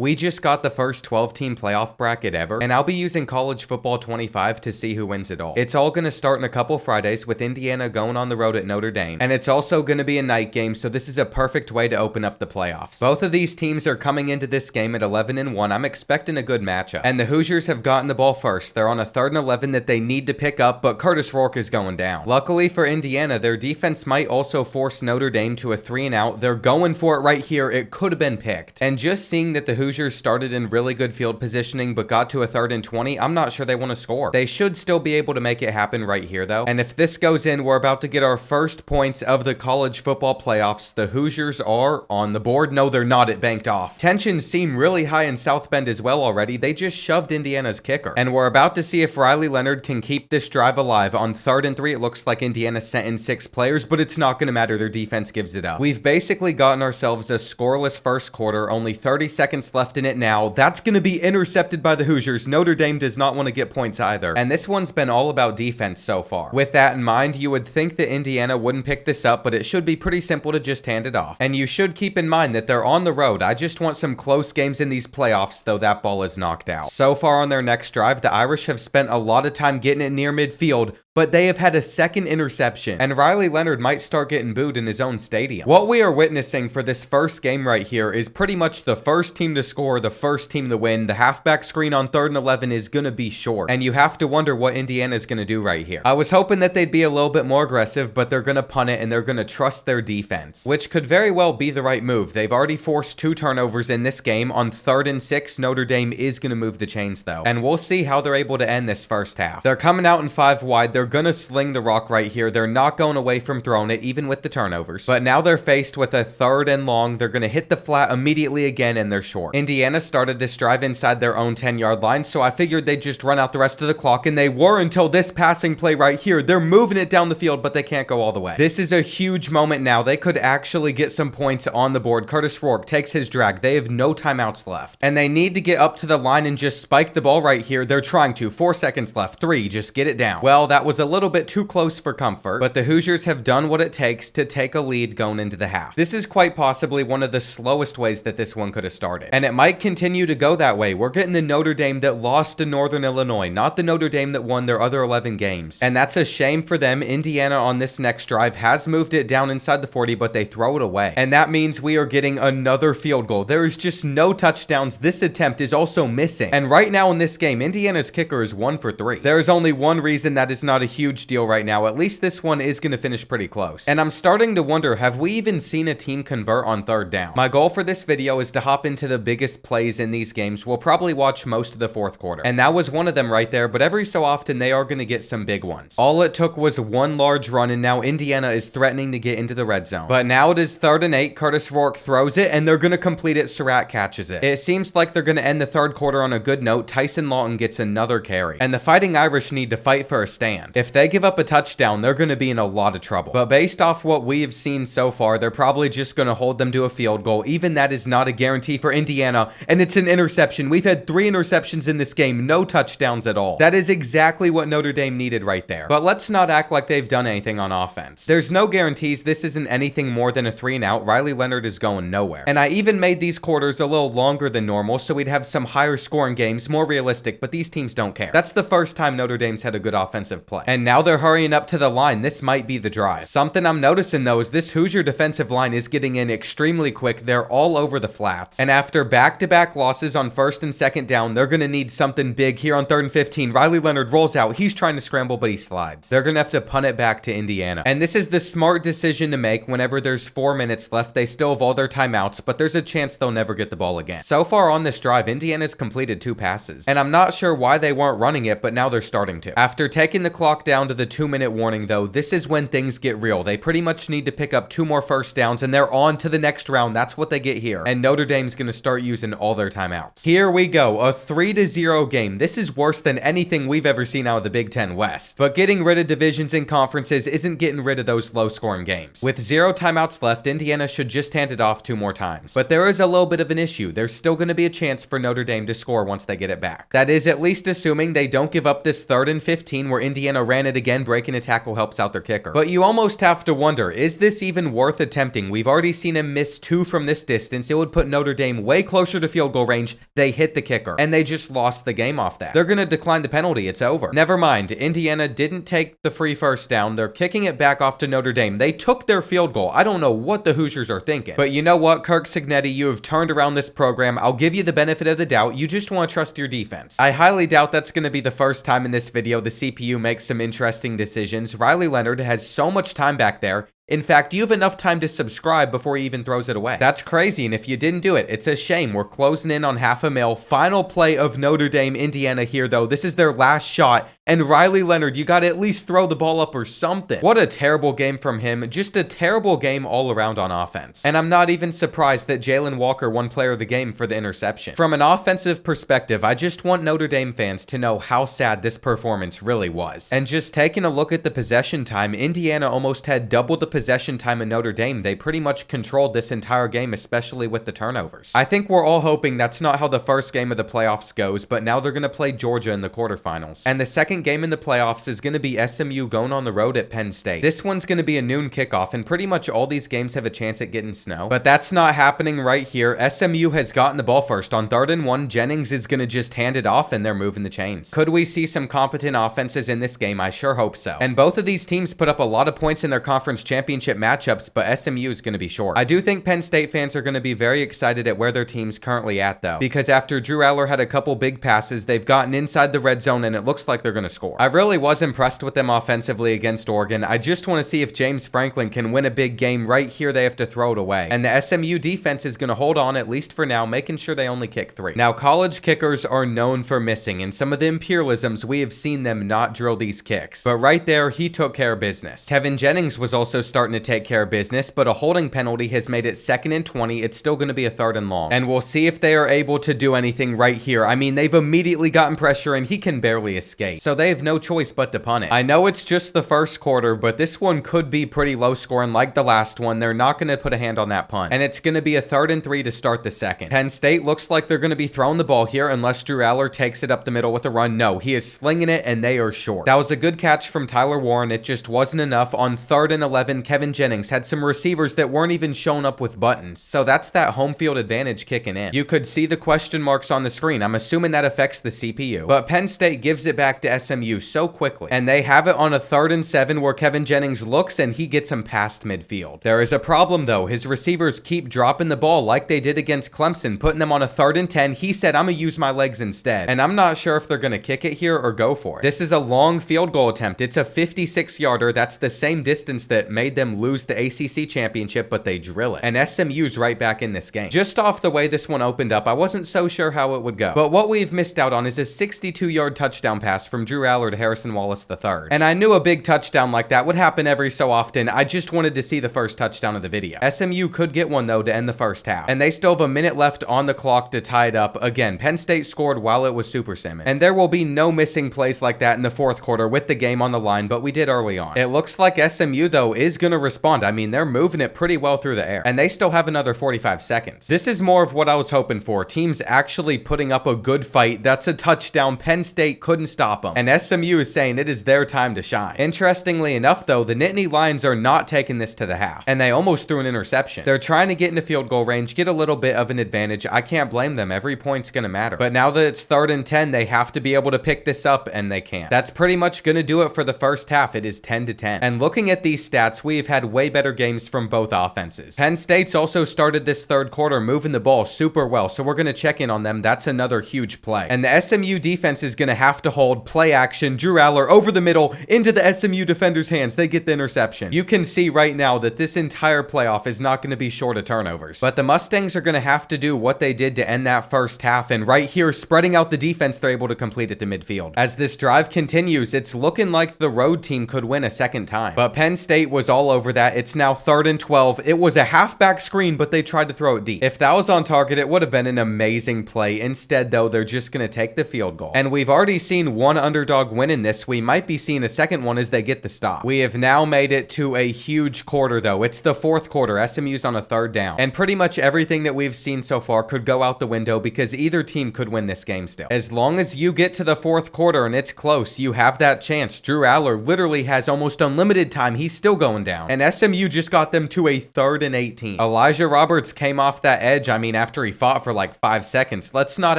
We just got the first 12-team playoff bracket ever, and I'll be using College Football 25 to see who wins it all. It's all going to start in a couple Fridays with Indiana going on the road at Notre Dame, and it's also going to be a night game, so this is a perfect way to open up the playoffs. Both of these teams are coming into this game at 11-1. I'm expecting a good matchup, and the Hoosiers have gotten the ball first. They're on a 3rd and 11 that they need to pick up, but Curtis Rourke is going down. Luckily for Indiana, their defense might also force Notre Dame to a 3-and-out. They're going for it right here. It could have been picked. And just seeing that the Hoosiers started in really good field positioning but got to a 3rd and 20, I'm not sure they want to score. They should still be able to make it happen right here though. And if this goes in, we're about to get our first points of the college football playoffs. The Hoosiers are on the board. No, they're not. It banked off. Tensions seem really high in South Bend as well already. They just shoved Indiana's kicker. And we're about to see if Riley Leonard can keep this drive alive. On 3rd and 3, it looks like Indiana sent in 6 players, but it's not going to matter. Their defense gives it up. We've basically gotten ourselves a scoreless first quarter. Only 30 seconds left in it now. That's going to be intercepted by the Hoosiers. Notre Dame does not want to get points either. And this one's been all about defense so far. With that in mind, you would think that Indiana wouldn't pick this up, but it should be pretty simple to just hand it off. And you should keep in mind that they're on the road. I just want some close games in these playoffs, though that ball is knocked out. So far on their next drive, the Irish have spent a lot of time getting it near midfield, but they have had a second interception, and Riley Leonard might start getting booed in his own stadium. What we are witnessing for this first game right here is pretty much the first team to score, the first team to win. The halfback screen on 3rd and 11 is going to be short, and you have to wonder what Indiana is going to do right here. I was hoping that they'd be a little bit more aggressive, but they're going to punt it, and they're going to trust their defense, which could very well be the right move. They've already forced 2 turnovers in this game. On 3rd and 6, Notre Dame is going to move the chains, though, and we'll see how they're able to end this first half. They're coming out in 5 wide. They're going to sling the rock right here. They're not going away from throwing it, even with the turnovers. But now they're faced with a 3rd and long. They're going to hit the flat immediately again, and they're short. Indiana started this drive inside their own 10-yard line, so I figured they'd just run out the rest of the clock, and they were until this passing play right here. They're moving it down the field, but they can't go all the way. This is a huge moment now. They could actually get some points on the board. Curtis Rourke takes his drag. They have no timeouts left, and they need to get up to the line and just spike the ball right here. They're trying to. 4 seconds left. 3. Just get it down. Well, that was a little bit too close for comfort, but the Hoosiers have done what it takes to take a lead going into the half. This is quite possibly one of the slowest ways that this one could have started, and it might continue to go that way. We're getting the Notre Dame that lost to Northern Illinois, not the Notre Dame that won their other 11 games, and that's a shame for them. Indiana on this next drive has moved it down inside the 40, but they throw it away, and that means we are getting another field goal. There is just no touchdowns. This attempt is also missing, and right now in this game, Indiana's kicker is 1 for 3. There is only one reason that is not a huge deal right now. At least this one is going to finish pretty close. And I'm starting to wonder, have we even seen a team convert on 3rd down? My goal for this video is to hop into the biggest plays in these games. We'll probably watch most of the 4th quarter, and that was one of them right there, but every so often they are going to get some big ones. All it took was one large run, and now Indiana is threatening to get into the red zone. But now it is 3rd and 8. Curtis Rourke throws it, and they're going to complete it. Surratt catches it. It seems like they're going to end the 3rd quarter on a good note. Tyson Lawton gets another carry, and the Fighting Irish need to fight for a stand. If they give up a touchdown, they're going to be in a lot of trouble. But based off what we have seen so far, they're probably just going to hold them to a field goal. Even that is not a guarantee for Indiana, and it's an interception. We've had 3 interceptions in this game, no touchdowns at all. That is exactly what Notre Dame needed right there. But let's not act like they've done anything on offense. There's no guarantees. This isn't anything more than a 3-and-out. Riley Leonard is going nowhere. And I even made these quarters a little longer than normal, so we'd have some higher scoring games, more realistic, but these teams don't care. That's the first time Notre Dame's had a good offensive play. And now they're hurrying up to the line. This might be the drive. Something I'm noticing though is this Hoosier defensive line is getting in extremely quick. They're all over the flats. And after back-to-back losses on 1st and 2nd down, they're going to need something big here on 3rd and 15. Riley Leonard rolls out. He's trying to scramble, but he slides. They're going to have to punt it back to Indiana. And this is the smart decision to make whenever there's 4 minutes left. They still have all their timeouts, but there's a chance they'll never get the ball again. So far on this drive, Indiana's completed 2 passes. And I'm not sure why they weren't running it, but now they're starting to. After taking the clock down to the 2-minute warning though, this is when things get real. They pretty much need to pick up 2 more first downs, and they're on to the next round. That's what they get here. And Notre Dame's going to start using all their timeouts. Here we go. A 3-0 game. This is worse than anything we've ever seen out of the Big Ten West. But getting rid of divisions and conferences isn't getting rid of those low-scoring games. With 0 timeouts left, Indiana should just hand it off 2 more times. But there is a little bit of an issue. There's still going to be a chance for Notre Dame to score once they get it back. That is at least assuming they don't give up this 3rd and 15 where Indiana Indiana ran it again, breaking a tackle helps out their kicker. But you almost have to wonder, is this even worth attempting? We've already seen him miss 2 from this distance. It would put Notre Dame way closer to field goal range. They hit the kicker, and they just lost the game off that. They're going to decline the penalty. It's over. Never mind. Indiana didn't take the free first down. They're kicking it back off to Notre Dame. They took their field goal. I don't know what the Hoosiers are thinking. But you know what, Kirk Cignetti, you have turned around this program. I'll give you the benefit of the doubt. You just want to trust your defense. I highly doubt that's going to be the first time in this video the CPU makes some interesting decisions. Riley Leonard has so much time back there. In fact, you have enough time to subscribe before he even throws it away. That's crazy, and if you didn't do it, it's a shame. We're closing in on half a mil. Final play of Notre Dame, Indiana here, though. This is their last shot, and Riley Leonard, you got to at least throw the ball up or something. What a terrible game from him. Just a terrible game all around on offense. And I'm not even surprised that Jalen Walker won player of the game for the interception. From an offensive perspective, I just want Notre Dame fans to know how sad this performance really was. And just taking a look at the possession time, Indiana almost had double the possession time in Notre Dame. They pretty much controlled this entire game, especially with the turnovers. I think we're all hoping that's not how the first game of the playoffs goes, but now they're going to play Georgia in the quarterfinals. And the second game in the playoffs is going to be SMU going on the road at Penn State. This one's going to be a noon kickoff, and pretty much all these games have a chance at getting snow. But that's not happening right here. SMU has gotten the ball first. On 3rd and 1, Jennings is going to just hand it off, and they're moving the chains. Could we see some competent offenses in this game? I sure hope so. And both of these teams put up a lot of points in their conference championship matchups, but SMU is going to be short. I do think Penn State fans are going to be very excited at where their team's currently at, though, because after Drew Aller had a couple big passes, they've gotten inside the red zone, and it looks like they're going to score. I really was impressed with them offensively against Oregon. I just want to see if James Franklin can win a big game. Right here, they have to throw it away, and the SMU defense is going to hold on, at least for now, making sure they only kick 3. Now, college kickers are known for missing, and some of the imperialisms, we have seen them not drill these kicks, but right there, he took care of business. Kevin Jennings was also starting to take care of business, but a holding penalty has made it 2nd and 20. It's still going to be a 3rd and long, and we'll see if they are able to do anything right here. I mean, they've immediately gotten pressure, and he can barely escape, so they have no choice but to punt it. I know it's just the first quarter, but this one could be pretty low scoring like the last one. They're not going to put a hand on that punt, and it's going to be a 3rd and 3 to start the second. Penn State looks like they're going to be throwing the ball here unless Drew Aller takes it up the middle with a run. No, he is slinging it, and they are short. That was a good catch from Tyler Warren. It just wasn't enough. On 3rd and 11, Kevin Jennings had some receivers that weren't even showing up with buttons, so that's that home field advantage kicking in. You could see the question marks on the screen. I'm assuming that affects the CPU, but Penn State gives it back to SMU so quickly, and they have it on a 3rd and 7 where Kevin Jennings looks and he gets him past midfield. There is a problem though. His receivers keep dropping the ball like they did against Clemson, putting them on a 3rd and 10. He said, I'm gonna use my legs instead, and I'm not sure if they're gonna kick it here or go for it. This is a long field goal attempt. It's a 56-yarder. That's the same distance that made them lose the ACC championship, but they drill it, and SMU's right back in this game. Just off the way this one opened up, I wasn't so sure how it would go, but what we've missed out on is a 62-yard touchdown pass from Drew Aller to Harrison Wallace III, and I knew a big touchdown like that would happen every so often. I just wanted to see the first touchdown of the video. SMU could get one though to end the first half, and they still have a minute left on the clock to tie it up. Again, Penn State scored while it was Super Salmon, and there will be no missing plays like that in the 4th quarter with the game on the line, but we did early on. It looks like SMU though is going to respond. I mean, they're moving it pretty well through the air, and they still have another 45 seconds. This is more of what I was hoping for. Teams actually putting up a good fight. That's a touchdown. Penn State couldn't stop them, and SMU is saying it is their time to shine. Interestingly enough though, the Nittany Lions are not taking this to the half, and they almost threw an interception. They're trying to get into field goal range, get a little bit of an advantage. I can't blame them. Every point's gonna matter, but now that it's 3rd and 10, they have to be able to pick this up, and they can't. That's pretty much gonna do it for the first half. It is 10-10, and looking at these stats, we've had way better games from both offenses. Penn State's also started this 3rd quarter moving the ball super well, so we're gonna check in on them. That's another huge play, and the SMU defense is gonna have to hold play action. Drew Aller over the middle into the SMU defender's hands. They get the interception. You can see right now that this entire playoff is not going to be short of turnovers, but the Mustangs are going to have to do what they did to end that first half, and right here, spreading out the defense, they're able to complete it to midfield. As this drive continues, it's looking like the road team could win a second time, but Penn State was all all over that. It's now 3rd and 12. It was a halfback screen, but they tried to throw it deep. If that was on target, it would have been an amazing play. Instead, though, they're just going to take the field goal. And we've already seen one underdog win in this. We might be seeing a second one as they get the stop. We have now made it to a huge quarter, though. It's the 4th quarter. SMU's on a 3rd down. And pretty much everything that we've seen so far could go out the window because either team could win this game still. As long as you get to the 4th quarter and it's close, you have that chance. Drew Aller literally has almost unlimited time. He's still going down. And SMU just got them to a 3rd and 18. Elijah Roberts came off that edge, after he fought for like 5 seconds. Let's not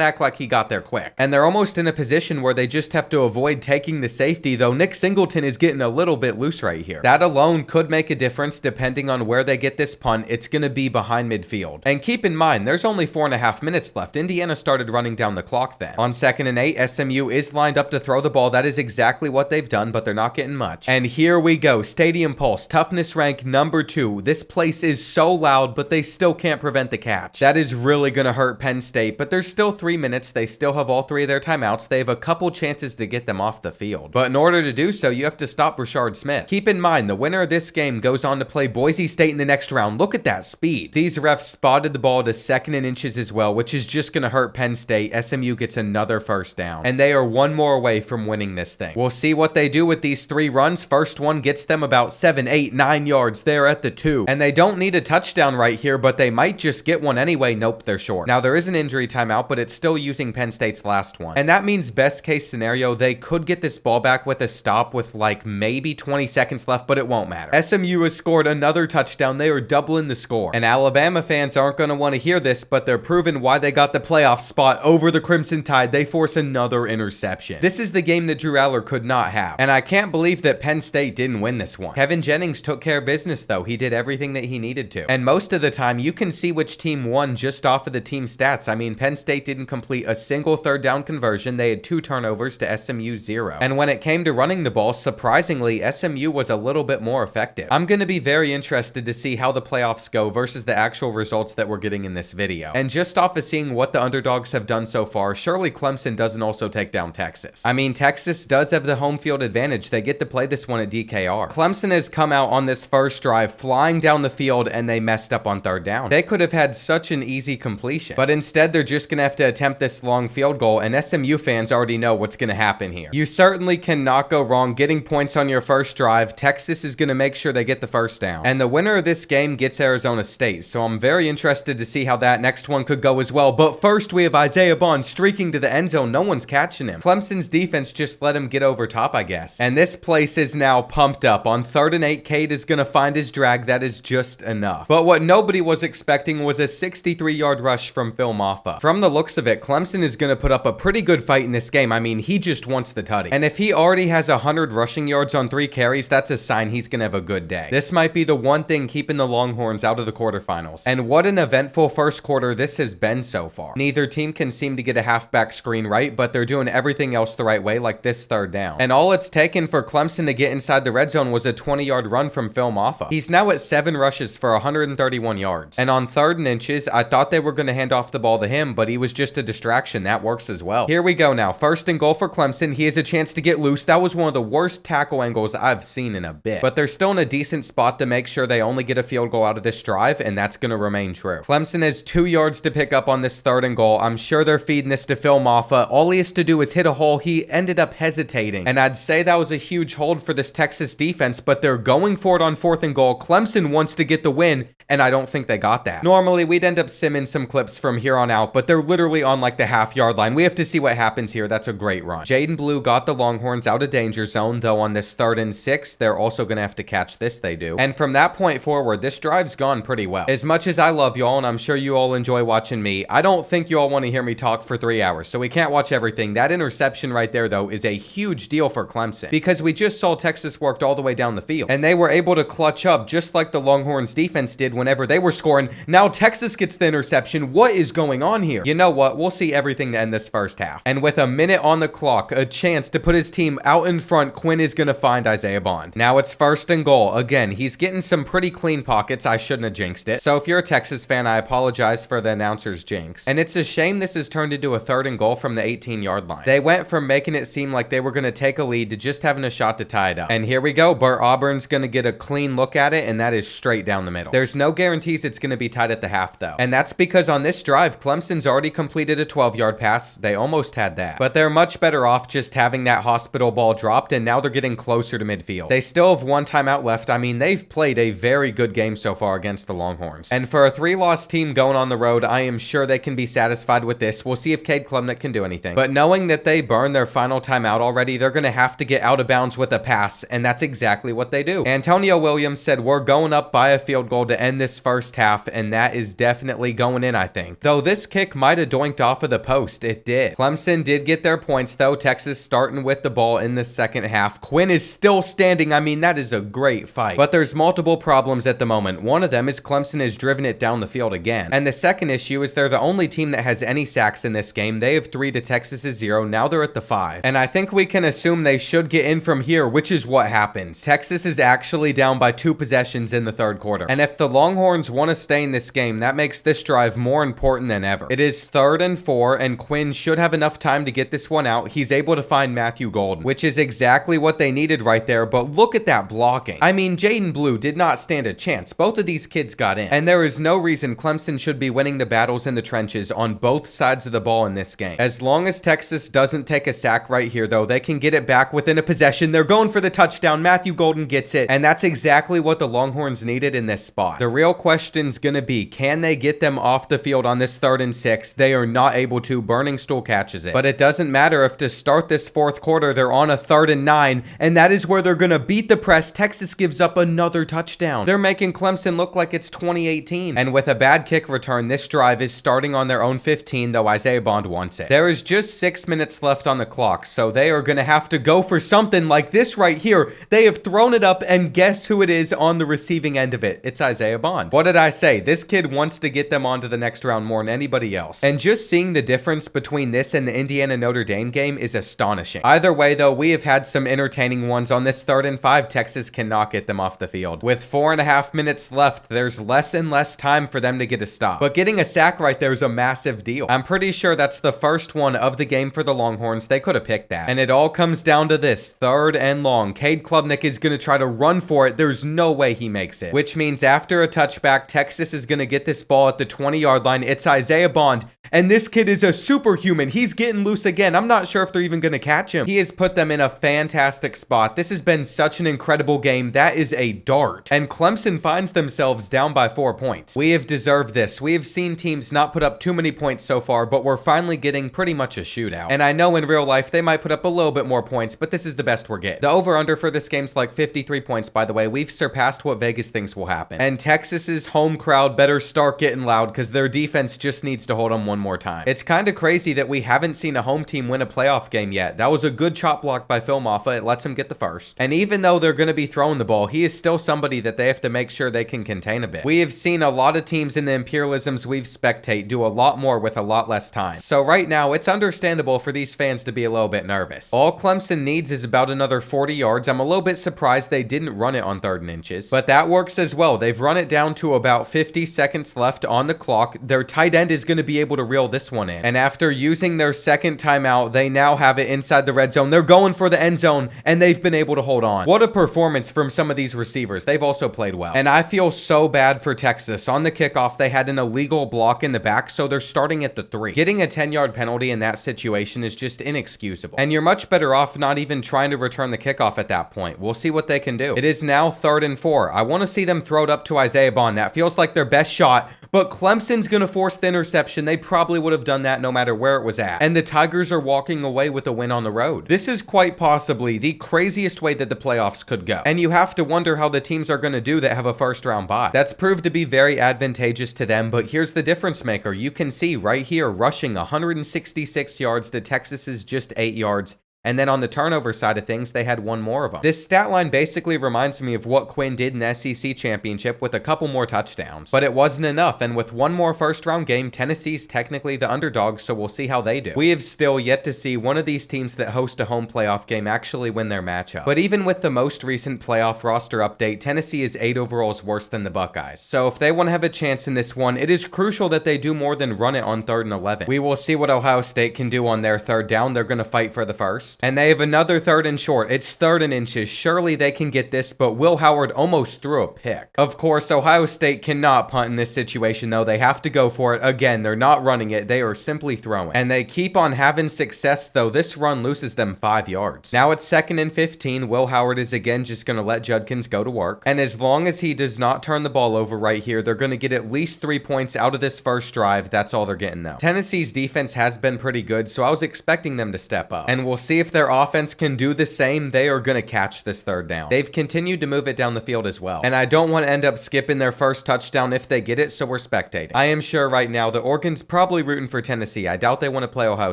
act like he got there quick. And they're almost in a position where they just have to avoid taking the safety, though Nick Singleton is getting a little bit loose right here. That alone could make a difference depending on where they get this punt. It's going to be behind midfield. And keep in mind, there's only 4.5 minutes left. Indiana started running down the clock then. On 2nd and 8, SMU is lined up to throw the ball. That is exactly what they've done, but they're not getting much. And here we go. Stadium Pulse, toughness rank number 2. This place is so loud, but they still can't prevent the catch. That is really going to hurt Penn State, but there's still 3 minutes. They still have all 3 of their timeouts. They have a couple chances to get them off the field. But in order to do so, you have to stop Rashard Smith. Keep in mind, the winner of this game goes on to play Boise State in the next round. Look at that speed. These refs spotted the ball to 2nd and inches as well, which is just going to hurt Penn State. SMU gets another 1st down, and they are 1 more away from winning this thing. We'll see what they do with these 3 runs. First one gets them about 7, 8, 9 yards. They're at the 2, and they don't need a touchdown right here, but they might just get one anyway. Nope, they're short. Now, there is an injury timeout, but it's still using Penn State's last one, and that means best case scenario, they could get this ball back with a stop with like maybe 20 seconds left, but it won't matter. SMU has scored another touchdown. They are doubling the score, and Alabama fans aren't going to want to hear this, but they're proving why they got the playoff spot over the Crimson Tide. They force another interception. This is the game that Drew Aller could not have, and I can't believe that Penn State didn't win this one. Kevin Jennings took care of business, though. He did everything that he needed to, and most of the time you can see which team won just off of the team stats. Penn State didn't complete a single 3rd down conversion. They had 2 turnovers to SMU 0, and when it came to running the ball, surprisingly, SMU was a little bit more effective. I'm going to be very interested to see how the playoffs go versus the actual results that we're getting in this video. And just off of seeing what the underdogs have done so far, surely Clemson doesn't also take down Texas. Texas does have the home field advantage. They get to play this one at DKR. Clemson has come out on this first drive flying down the field, and they messed up on 3rd down. They could have had such an easy completion, but instead they're just going to have to attempt this long field goal, and SMU fans already know what's going to happen here. You certainly cannot go wrong getting points on your first drive. Texas is going to make sure they get the 1st down, and the winner of this game gets Arizona State, so I'm very interested to see how that next one could go as well. But first, we have Isaiah Bond streaking to the end zone. No one's catching him. Clemson's defense just let him get over top, I guess. And this place is now pumped up. On 3rd and 8, Cade is going to find his drag. That is just enough. But what nobody was expecting was a 63-yard rush from Phil Maffa. From the looks of it, Clemson is going to put up a pretty good fight in this game. He just wants the tutty. And if he already has 100 rushing yards on 3 carries, that's a sign he's going to have a good day. This might be the one thing keeping the Longhorns out of the quarterfinals. And what an eventful first quarter this has been so far. Neither team can seem to get a halfback screen right, but they're doing everything else the right way, like this 3rd down. And all it's taken for Clemson to get inside the red zone was a 20-yard run from Phil Maffa. He's now at 7 rushes for 131 yards. And on 3rd and inches, I thought they were going to hand off the ball to him, but he was just a distraction. That works as well. Here we go now. 1st and goal for Clemson. He has a chance to get loose. That was one of the worst tackle angles I've seen in a bit. But they're still in a decent spot to make sure they only get a field goal out of this drive, and that's going to remain true. Clemson has 2 yards to pick up on this 3rd and goal. I'm sure they're feeding this to Phil Maffa. All he has to do is hit a hole. He ended up hesitating, and I'd say that was a huge hold for this Texas defense, but they're going for it on 4th and goal. Clemson wants to get the win, and I don't think they got that. Normally, we'd end up simming some clips from here on out, but they're literally on like the half-yard line. We have to see what happens here. That's a great run. Jaden Blue got the Longhorns out of danger zone, though on this 3rd and 6, they're also going to have to catch this. They do. And from that point forward, this drive's gone pretty well. As much as I love y'all, and I'm sure you all enjoy watching me, I don't think you all want to hear me talk for 3 hours, so we can't watch everything. That interception right there, though, is a huge deal for Clemson, because we just saw Texas worked all the way down the field, and they were able to clutch up just like the Longhorns defense did whenever they were scoring. Now Texas gets the interception. What is going on here? You know what? We'll see everything to end this first half. And with a minute on the clock, a chance to put his team out in front, Quinn is going to find Isaiah Bond. Now it's 1st and goal. Again, he's getting some pretty clean pockets. I shouldn't have jinxed it. So if you're a Texas fan, I apologize for the announcer's jinx. And it's a shame this has turned into a 3rd and goal from the 18-yard line. They went from making it seem like they were going to take a lead to just having a shot to tie it up. And here we go. Burt Auburn's going to get a clean look at it, and that is straight down the middle. There's no guarantees it's going to be tied at the half, though. And that's because on this drive, Clemson's already completed a 12-yard pass. They almost had that. But they're much better off just having that hospital ball dropped, and now they're getting closer to midfield. They still have one timeout left. I mean, they've played a very good game so far against the Longhorns. And for a 3-loss team going on the road, I am sure they can be satisfied with this. We'll see if Cade Klubnik can do anything. But knowing that they burned their final timeout already, they're going to have to get out of bounds with a pass, and that's exactly what they do. Antonio Williams said, "We're going up by a field goal to end this first half," and that is definitely going in, I think. Though this kick might have doinked off of the post, it did. Clemson did get their points, though. Texas starting with the ball in the second half. Quinn is still standing. I mean, that is a great fight. But there's multiple problems at the moment. One of them is Clemson has driven it down the field again. And the second issue is they're the only team that has any sacks in this game. They have 3 to Texas's 0. Now they're at the 5. And I think we can assume they should get in from here, which is what happens. Texas is actually down by 2 possessions in the third quarter. And if the Longhorns want to stay in this game, that makes this drive more important than ever. It is 3rd and 4, and Quinn should have enough time to get this one out. He's able to find Matthew Golden, which is exactly what they needed right there. But look at that blocking. I mean, Jaden Blue did not stand a chance. Both of these kids got in. And there is no reason Clemson should be winning the battles in the trenches on both sides of the ball in this game. As long as Texas doesn't take a sack right here, though, they can get it back within a possession. They're going for the touchdown. Matthew Golden gets it. And that's exactly what the Longhorns needed in this spot. The real question's going to be, can they get them off the field on this 3rd and 6? They are not able to. Burning Stool catches it. But it doesn't matter if to start this 4th quarter, they're on a 3rd and 9, and that is where they're going to beat the press. Texas gives up another touchdown. They're making Clemson look like it's 2018. And with a bad kick return, this drive is starting on their own 15, though Isaiah Bond wants it. There is just 6 minutes left on the clock, so they are going to have to go for something like this right here. They have thrown it up, and guess who it is on the receiving end of it? It's Isaiah Bond. What did I say? This kid wants to get them on to the next round more than anybody else. And just seeing the difference between this and the Indiana-Notre Dame game is astonishing. Either way, though, we have had some entertaining ones. On this 3rd and 5, Texas cannot get them off the field. With 4.5 minutes left, there's less and less time for them to get a stop. But getting a sack right there is a massive deal. I'm pretty sure that's the first one of the game for the Longhorns. They could have picked that. And it all comes down to this, 3rd and long. Cade Klubnik is going to try to run for it. There's no way he makes it. Which means after a touchback, Texas is going to get this ball at the 20-yard line. It's Isaiah Bond. And this kid is a superhuman. He's getting loose again. I'm not sure if they're even going to catch him. He has put them in a fantastic spot. This has been such an incredible game. That is a dart. And Clemson finds themselves down by 4 points. We have deserved this. We have seen teams not put up too many points so far, but we're finally getting pretty much a shootout. And I know in real life they might put up a little bit more points, but this is the best we're getting. The over-under for this game's like 53 points, by the way. We've surpassed what Vegas thinks will happen. And Texas's home crowd better start getting loud because their defense just needs to hold them one more time. It's kind of crazy that we haven't seen a home team win a playoff game yet. That was a good chop block by Phil Maffa. It lets him get the first. And even though they're going to be throwing the ball, he is still somebody that they have to make sure they can contain a bit. We have seen a lot of teams in the imperialisms we've spectate do a lot more with a lot less time. So right now, it's understandable for these fans to be a little bit nervous. All Clemson needs is about another 40 yards. I'm a little bit surprised they didn't run it on 3rd and inches, but that works as well. They've run it down to about 50 seconds left on the clock. Their tight end is going to be able to reel this one in. And after using their second timeout, they now have it inside the red zone. They're going for the end zone, and they've been able to hold on. What a performance from some of these receivers. They've also played well. And I feel so bad for Texas. On the kickoff, they had an illegal block in the back, so they're starting at the 3. Getting a 10-yard penalty in that situation is just inexcusable. And you're much better off not even trying to return the kickoff at that point. We'll see what they can do. It is now 3rd and 4. I want to see them throw it up to Isaiah Bond. That feels like their best shot, but Clemson's going to force the interception. They probably would have done that no matter where it was at. And the Tigers are walking away with a win on the road. This is quite possibly the craziest way that the playoffs could go. And you have to wonder how the teams are going to do that have a first round bye. That's proved to be very advantageous to them, but here's the difference maker. You can see right here, rushing 166 yards to Texas's just 8 yards. And then on the turnover side of things, they had one more of them. This stat line basically reminds me of what Quinn did in the SEC championship with a couple more touchdowns. But it wasn't enough, and with one more first round game, Tennessee's technically the underdog, so we'll see how they do. We have still yet to see one of these teams that host a home playoff game actually win their matchup. But even with the most recent playoff roster update, Tennessee is 8 overalls worse than the Buckeyes. So if they want to have a chance in this one, it is crucial that they do more than run it on 3rd and 11. We will see what Ohio State can do on their 3rd down. They're going to fight for the first. first. And they have another 3rd and short. It's 3rd and inches. Surely they can get this, but Will Howard almost threw a pick. Of course, Ohio State cannot punt in this situation, though. They have to go for it. Again, they're not running it. They are simply throwing. And they keep on having success, though. This run loses them 5 yards. Now it's 2nd and 15. Will Howard is again just going to let Judkins go to work. And as long as he does not turn the ball over right here, they're going to get at least 3 points out of this first drive. That's all they're getting, though. Tennessee's defense has been pretty good, so I was expecting them to step up. And we'll see if their offense can do the same. They are going to catch this 3rd down. They've continued to move it down the field as well. And I don't want to end up skipping their first touchdown if they get it, so we're spectating. I am sure right now that Oregon's probably rooting for Tennessee. I doubt they want to play Ohio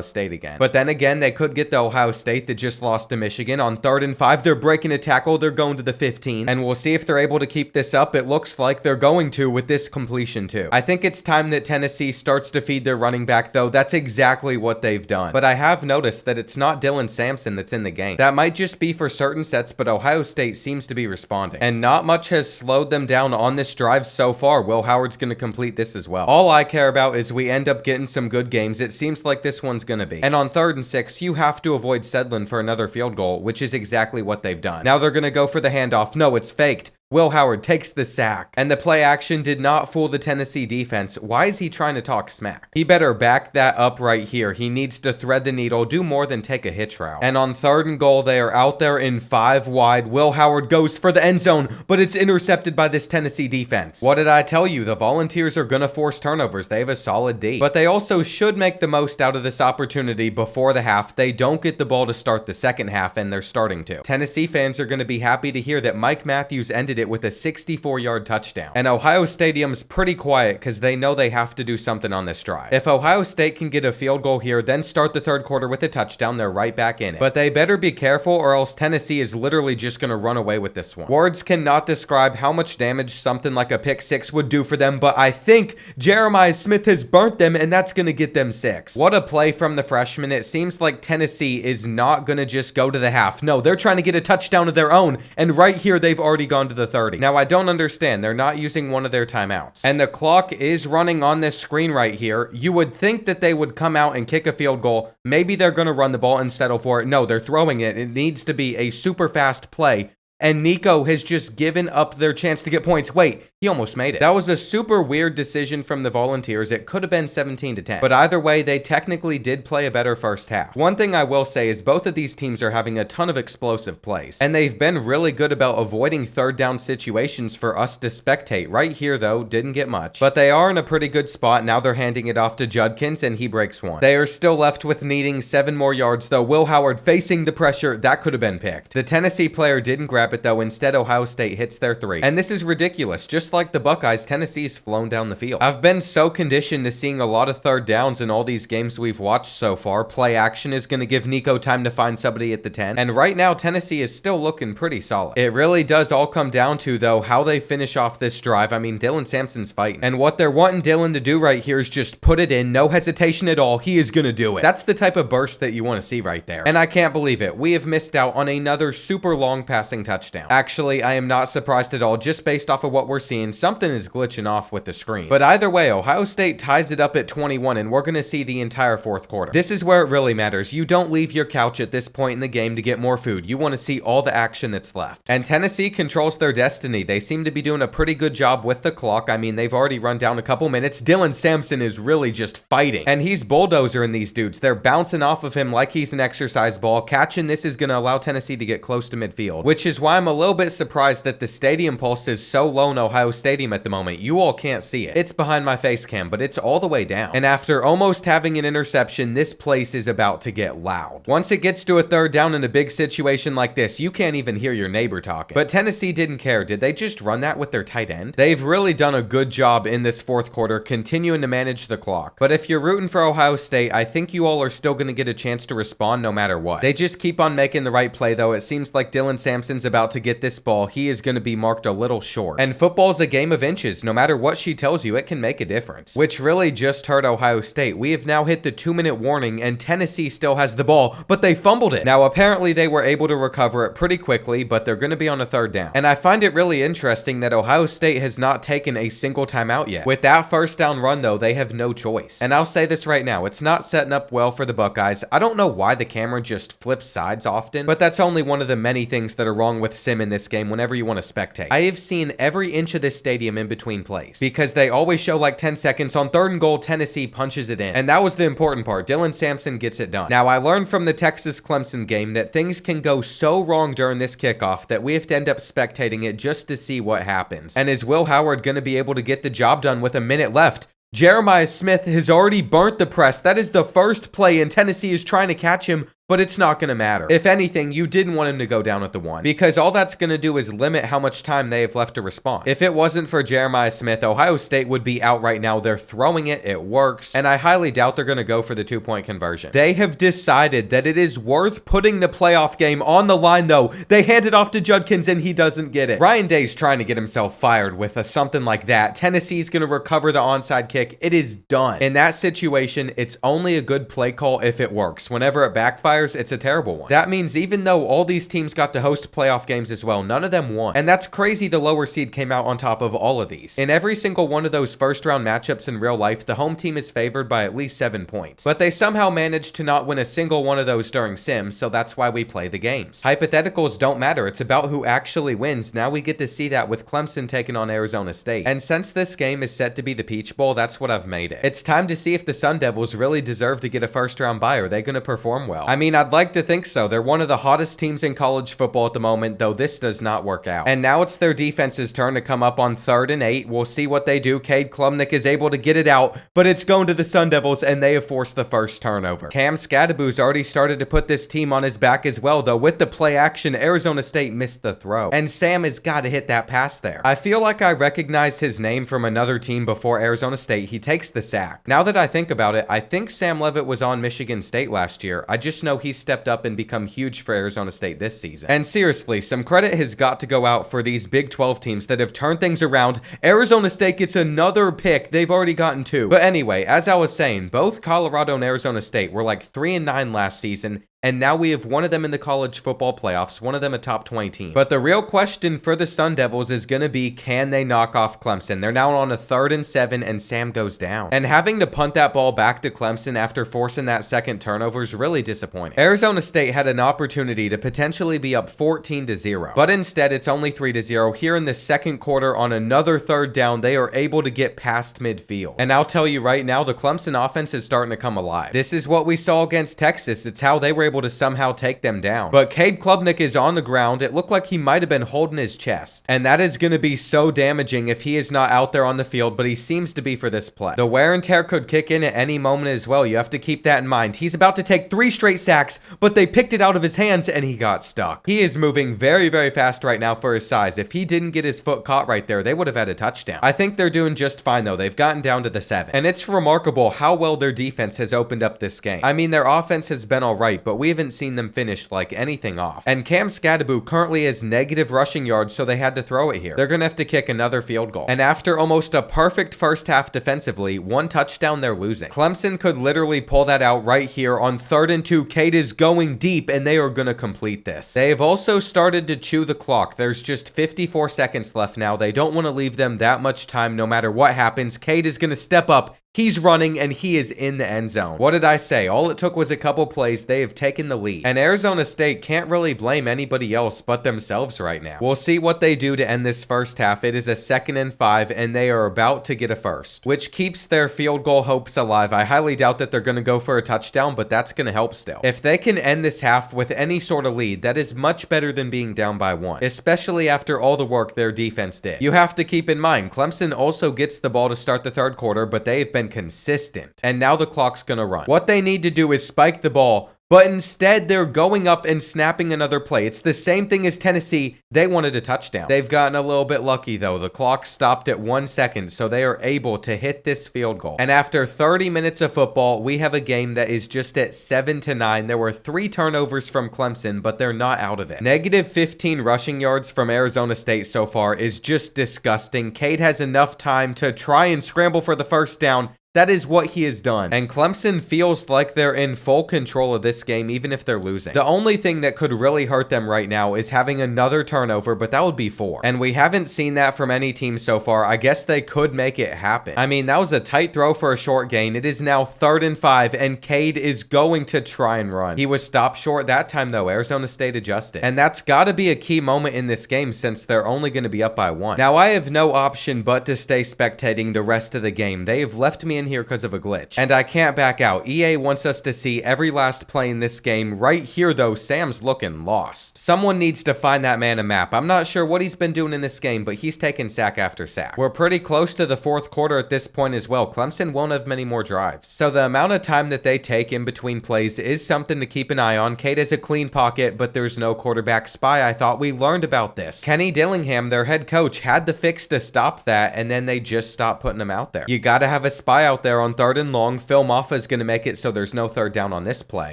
State again. But then again, they could get the Ohio State that just lost to Michigan on 3rd and 5. They're breaking a tackle. They're going to the 15. And we'll see if they're able to keep this up. It looks like they're going to with this completion too. I think it's time that Tennessee starts to feed their running back, though. That's exactly what they've done. But I have noticed that it's not Dylan Sampson that's in the game. That might just be for certain sets, but Ohio State seems to be responding. And not much has slowed them down on this drive so far. Will Howard's going to complete this as well. All I care about is we end up getting some good games. It seems like this one's going to be. And on 3rd and 6, you have to avoid Sedlin for another field goal, which is exactly what they've done. Now they're going to go for the handoff. No, it's faked. Will Howard takes the sack, and the play action did not fool the Tennessee defense. Why is he trying to talk smack? He better back that up right here. He needs to thread the needle, do more than take a hitch route. And on 3rd and goal, they are out there in 5 wide. Will Howard goes for the end zone, but it's intercepted by this Tennessee defense. What did I tell you? The Volunteers are going to force turnovers. They have a solid D. But they also should make the most out of this opportunity before the half. They don't get the ball to start the second half, and they're starting to. Tennessee fans are going to be happy to hear that Mike Matthews ended it with a 64-yard touchdown. And Ohio Stadium's pretty quiet because they know they have to do something on this drive. If Ohio State can get a field goal here, then start the 3rd quarter with a touchdown, they're right back in it. But they better be careful or else Tennessee is literally just going to run away with this one. Words cannot describe how much damage something like a pick 6 would do for them, but I think Jeremiah Smith has burnt them, and that's going to get them 6. What a play from the freshman. It seems like Tennessee is not going to just go to the half. No, they're trying to get a touchdown of their own, and right here they've already gone to the 30. Now, I don't understand. They're not using one of their timeouts. And the clock is running on this screen right here. You would think that they would come out and kick a field goal. Maybe they're going to run the ball and settle for it. No, they're throwing it. It needs to be a super fast play. And Nico has just given up their chance to get points. Wait, he almost made it. That was a super weird decision from the Volunteers. It could have been 17-10. But either way, they technically did play a better first half. One thing I will say is both of these teams are having a ton of explosive plays. And they've been really good about avoiding 3rd down situations for us to spectate. Right here, though, didn't get much. But they are in a pretty good spot. Now they're handing it off to Judkins, and he breaks one. They are still left with needing 7 more yards, though. Will Howard facing the pressure. That could have been picked. The Tennessee player didn't grab it, though. Instead, Ohio State hits their 3. And this is ridiculous. Just like the Buckeyes, Tennessee's flown down the field. I've been so conditioned to seeing a lot of 3rd downs in all these games we've watched so far. Play action is going to give Nico time to find somebody at the 10. And right now, Tennessee is still looking pretty solid. It really does all come down to, though, how they finish off this drive. I mean, Dylan Sampson's fighting. And what they're wanting Dylan to do right here is just put it in. No hesitation at all. He is going to do it. That's the type of burst that you want to see right there. And I can't believe it. We have missed out on another super long passing touchdown. Actually, I am not surprised at all. Just based off of what we're seeing, something is glitching off with the screen. But either way, Ohio State ties it up at 21, and we're going to see the entire 4th quarter. This is where it really matters. You don't leave your couch at this point in the game to get more food. You want to see all the action that's left. And Tennessee controls their destiny. They seem to be doing a pretty good job with the clock. I mean, they've already run down a couple minutes. Dylan Sampson is really just fighting. And he's bulldozering these dudes. They're bouncing off of him like he's an exercise ball. Catching this is going to allow Tennessee to get close to midfield, which is why I'm a little bit surprised that the stadium pulse is so low in Ohio Stadium at the moment. You all can't see it. It's behind my face cam, but it's all the way down. And after almost having an interception, this place is about to get loud. Once it gets to a 3rd down in a big situation like this, you can't even hear your neighbor talking. But Tennessee didn't care. Did they just run that with their tight end? They've really done a good job in this 4th quarter, continuing to manage the clock. But if you're rooting for Ohio State, I think you all are still going to get a chance to respond no matter what. They just keep on making the right play, though. It seems like Dylan Sampson's about to get this ball. He is going to be marked a little short. And football's Football's a game of inches. No matter what she tells you, it can make a difference. Which really just hurt Ohio State. We have now hit the 2-minute warning and Tennessee still has the ball, but they fumbled it. Now, apparently they were able to recover it pretty quickly, but they're going to be on a 3rd down. And I find it really interesting that Ohio State has not taken a single timeout yet. With that 1st down run, though, they have no choice. And I'll say this right now, it's not setting up well for the Buckeyes. I don't know why the camera just flips sides often, but that's only one of the many things that are wrong with sim in this game whenever you want to spectate. I have seen every inch of this stadium in between plays because they always show like 10 seconds. On 3rd and goal, Tennessee punches it in. And that was the important part. Dylan Sampson gets it done. Now, I learned from the Texas Clemson game that things can go so wrong during this kickoff that we have to end up spectating it just to see what happens. And is Will Howard going to be able to get the job done with a minute left? Jeremiah Smith has already burnt the press. That is the first play, and Tennessee is trying to catch him, but it's not going to matter. If anything, you didn't want him to go down at the 1 because all that's going to do is limit how much time they have left to respond. If it wasn't for Jeremiah Smith, Ohio State would be out right now. They're throwing it. It works. And I highly doubt they're going to go for the 2-point conversion. They have decided that it is worth putting the playoff game on the line, though. They hand it off to Judkins, and he doesn't get it. Ryan Day's trying to get himself fired with something like that. Tennessee's going to recover the onside kick. It is done. In that situation, it's only a good play call if it works. Whenever it backfires, it's a terrible one. That means even though all these teams got to host playoff games as well, none of them won. And that's crazy the lower seed came out on top of all of these. In every single one of those 1st round matchups in real life, the home team is favored by at least 7 points. But they somehow managed to not win a single one of those during sim, so that's why we play the games. Hypotheticals don't matter. It's about who actually wins. Now we get to see that with Clemson taking on Arizona State. And since this game is set to be the Peach Bowl, that's what I've made it. It's time to see if the Sun Devils really deserve to get a 1st round bye. Are they going to perform well? I mean, I'd like to think so. They're one of the hottest teams in college football at the moment, though this does not work out. And now it's their defense's turn to come up on 3rd and 8. We'll see what they do. Cade Klubnik is able to get it out, but it's going to the Sun Devils, and they have forced the 1st turnover. Cam Scadaboo's already started to put this team on his back as well, though with the play action, Arizona State missed the throw. And Sam has got to hit that pass there. I feel like I recognize his name from another team before Arizona State. He takes the sack. Now that I think about it, I think Sam Leavitt was on Michigan State last year. I just know he stepped up and become huge for Arizona State this season. And seriously, some credit has got to go out for these Big 12 teams that have turned things around. Arizona State gets another pick. They've already gotten 2. But anyway, as I was saying, both Colorado and Arizona State were like 3-9 last season. And now we have one of them in the college football playoffs, one of them a top 20 team. But the real question for the Sun Devils is going to be, can they knock off Clemson? They're now on a 3rd and 7, and Sam goes down. And having to punt that ball back to Clemson after forcing that 2nd turnover is really disappointing. Arizona State had an opportunity to potentially be up 14-0, but instead it's only 3-0. Here in the 2nd quarter on another 3rd down, they are able to get past midfield. And I'll tell you right now, the Clemson offense is starting to come alive. This is what we saw against Texas. It's how they were able to somehow take them down. But Cade Klubnik is on the ground. It looked like he might have been holding his chest. And that is going to be so damaging if he is not out there on the field, but he seems to be for this play. The wear and tear could kick in at any moment as well. You have to keep that in mind. He's about to take 3 straight sacks, but they picked it out of his hands and he got stuck. He is moving very, very fast right now for his size. If he didn't get his foot caught right there, they would have had a touchdown. I think they're doing just fine though. They've gotten down to the 7. And it's remarkable how well their defense has opened up this game. I mean, their offense has been alright, but we haven't seen them finish like anything off. And Cam Scadaboo currently has negative rushing yards, so they had to throw it here. They're gonna have to kick another field goal. And after almost a perfect first half defensively, 1 touchdown, they're losing. Clemson could literally pull that out right here on 3rd and 2. Cade is going deep, and they are gonna complete this. They have also started to chew the clock. There's just 54 seconds left now. They don't want to leave them that much time no matter what happens. Cade is gonna step up. He's running, and he is in the end zone. What did I say? All it took was a couple plays. They have taken the lead. And Arizona State can't really blame anybody else but themselves right now. We'll see what they do to end this first half. It is a 2nd and 5, and they are about to get a first, which keeps their field goal hopes alive. I highly doubt that they're going to go for a touchdown, but that's going to help still. If they can end this half with any sort of lead, that is much better than being down by 1, especially after all the work their defense did. You have to keep in mind, Clemson also gets the ball to start the 3rd quarter, but they have been consistent. And now the clock's gonna run. What they need to do is spike the ball, But instead, they're going up and snapping another play. It's the same thing as Tennessee. They wanted a touchdown. They've gotten a little bit lucky, though. The clock stopped at 1 second, so they are able to hit this field goal. And after 30 minutes of football, we have a game that is just at 7-9. There were 3 turnovers from Clemson, but they're not out of it. Negative 15 rushing yards from Arizona State so far is just disgusting. Cade has enough time to try and scramble for the first down. That is what he has done. And Clemson feels like they're in full control of this game, even if they're losing. The only thing that could really hurt them right now is having another turnover, but that would be 4. And we haven't seen that from any team so far. I guess they could make it happen. I mean, that was a tight throw for a short gain. It is now 3rd and 5, and Cade is going to try and run. He was stopped short that time, though. Arizona State adjusted. And that's got to be a key moment in this game since they're only going to be up by 1. Now, I have no option but to stay spectating the rest of the game. They have left me in here because of a glitch, and I can't back out. EA wants us to see every last play in this game. Right here, though, Sam's looking lost. Someone needs to find that man a map. I'm not sure what he's been doing in this game, but he's taking sack after sack. We're pretty close to the 4th quarter at this point as well. Clemson won't have many more drives, so the amount of time that they take in between plays is something to keep an eye on. Cade has a clean pocket, but there's no quarterback spy. I thought we learned about this. Kenny Dillingham, their head coach, had the fix to stop that, and then they just stopped putting him out there. You gotta have a spy out there on 3rd and long. Phil Maffa is going to make it so there's no 3rd down on this play.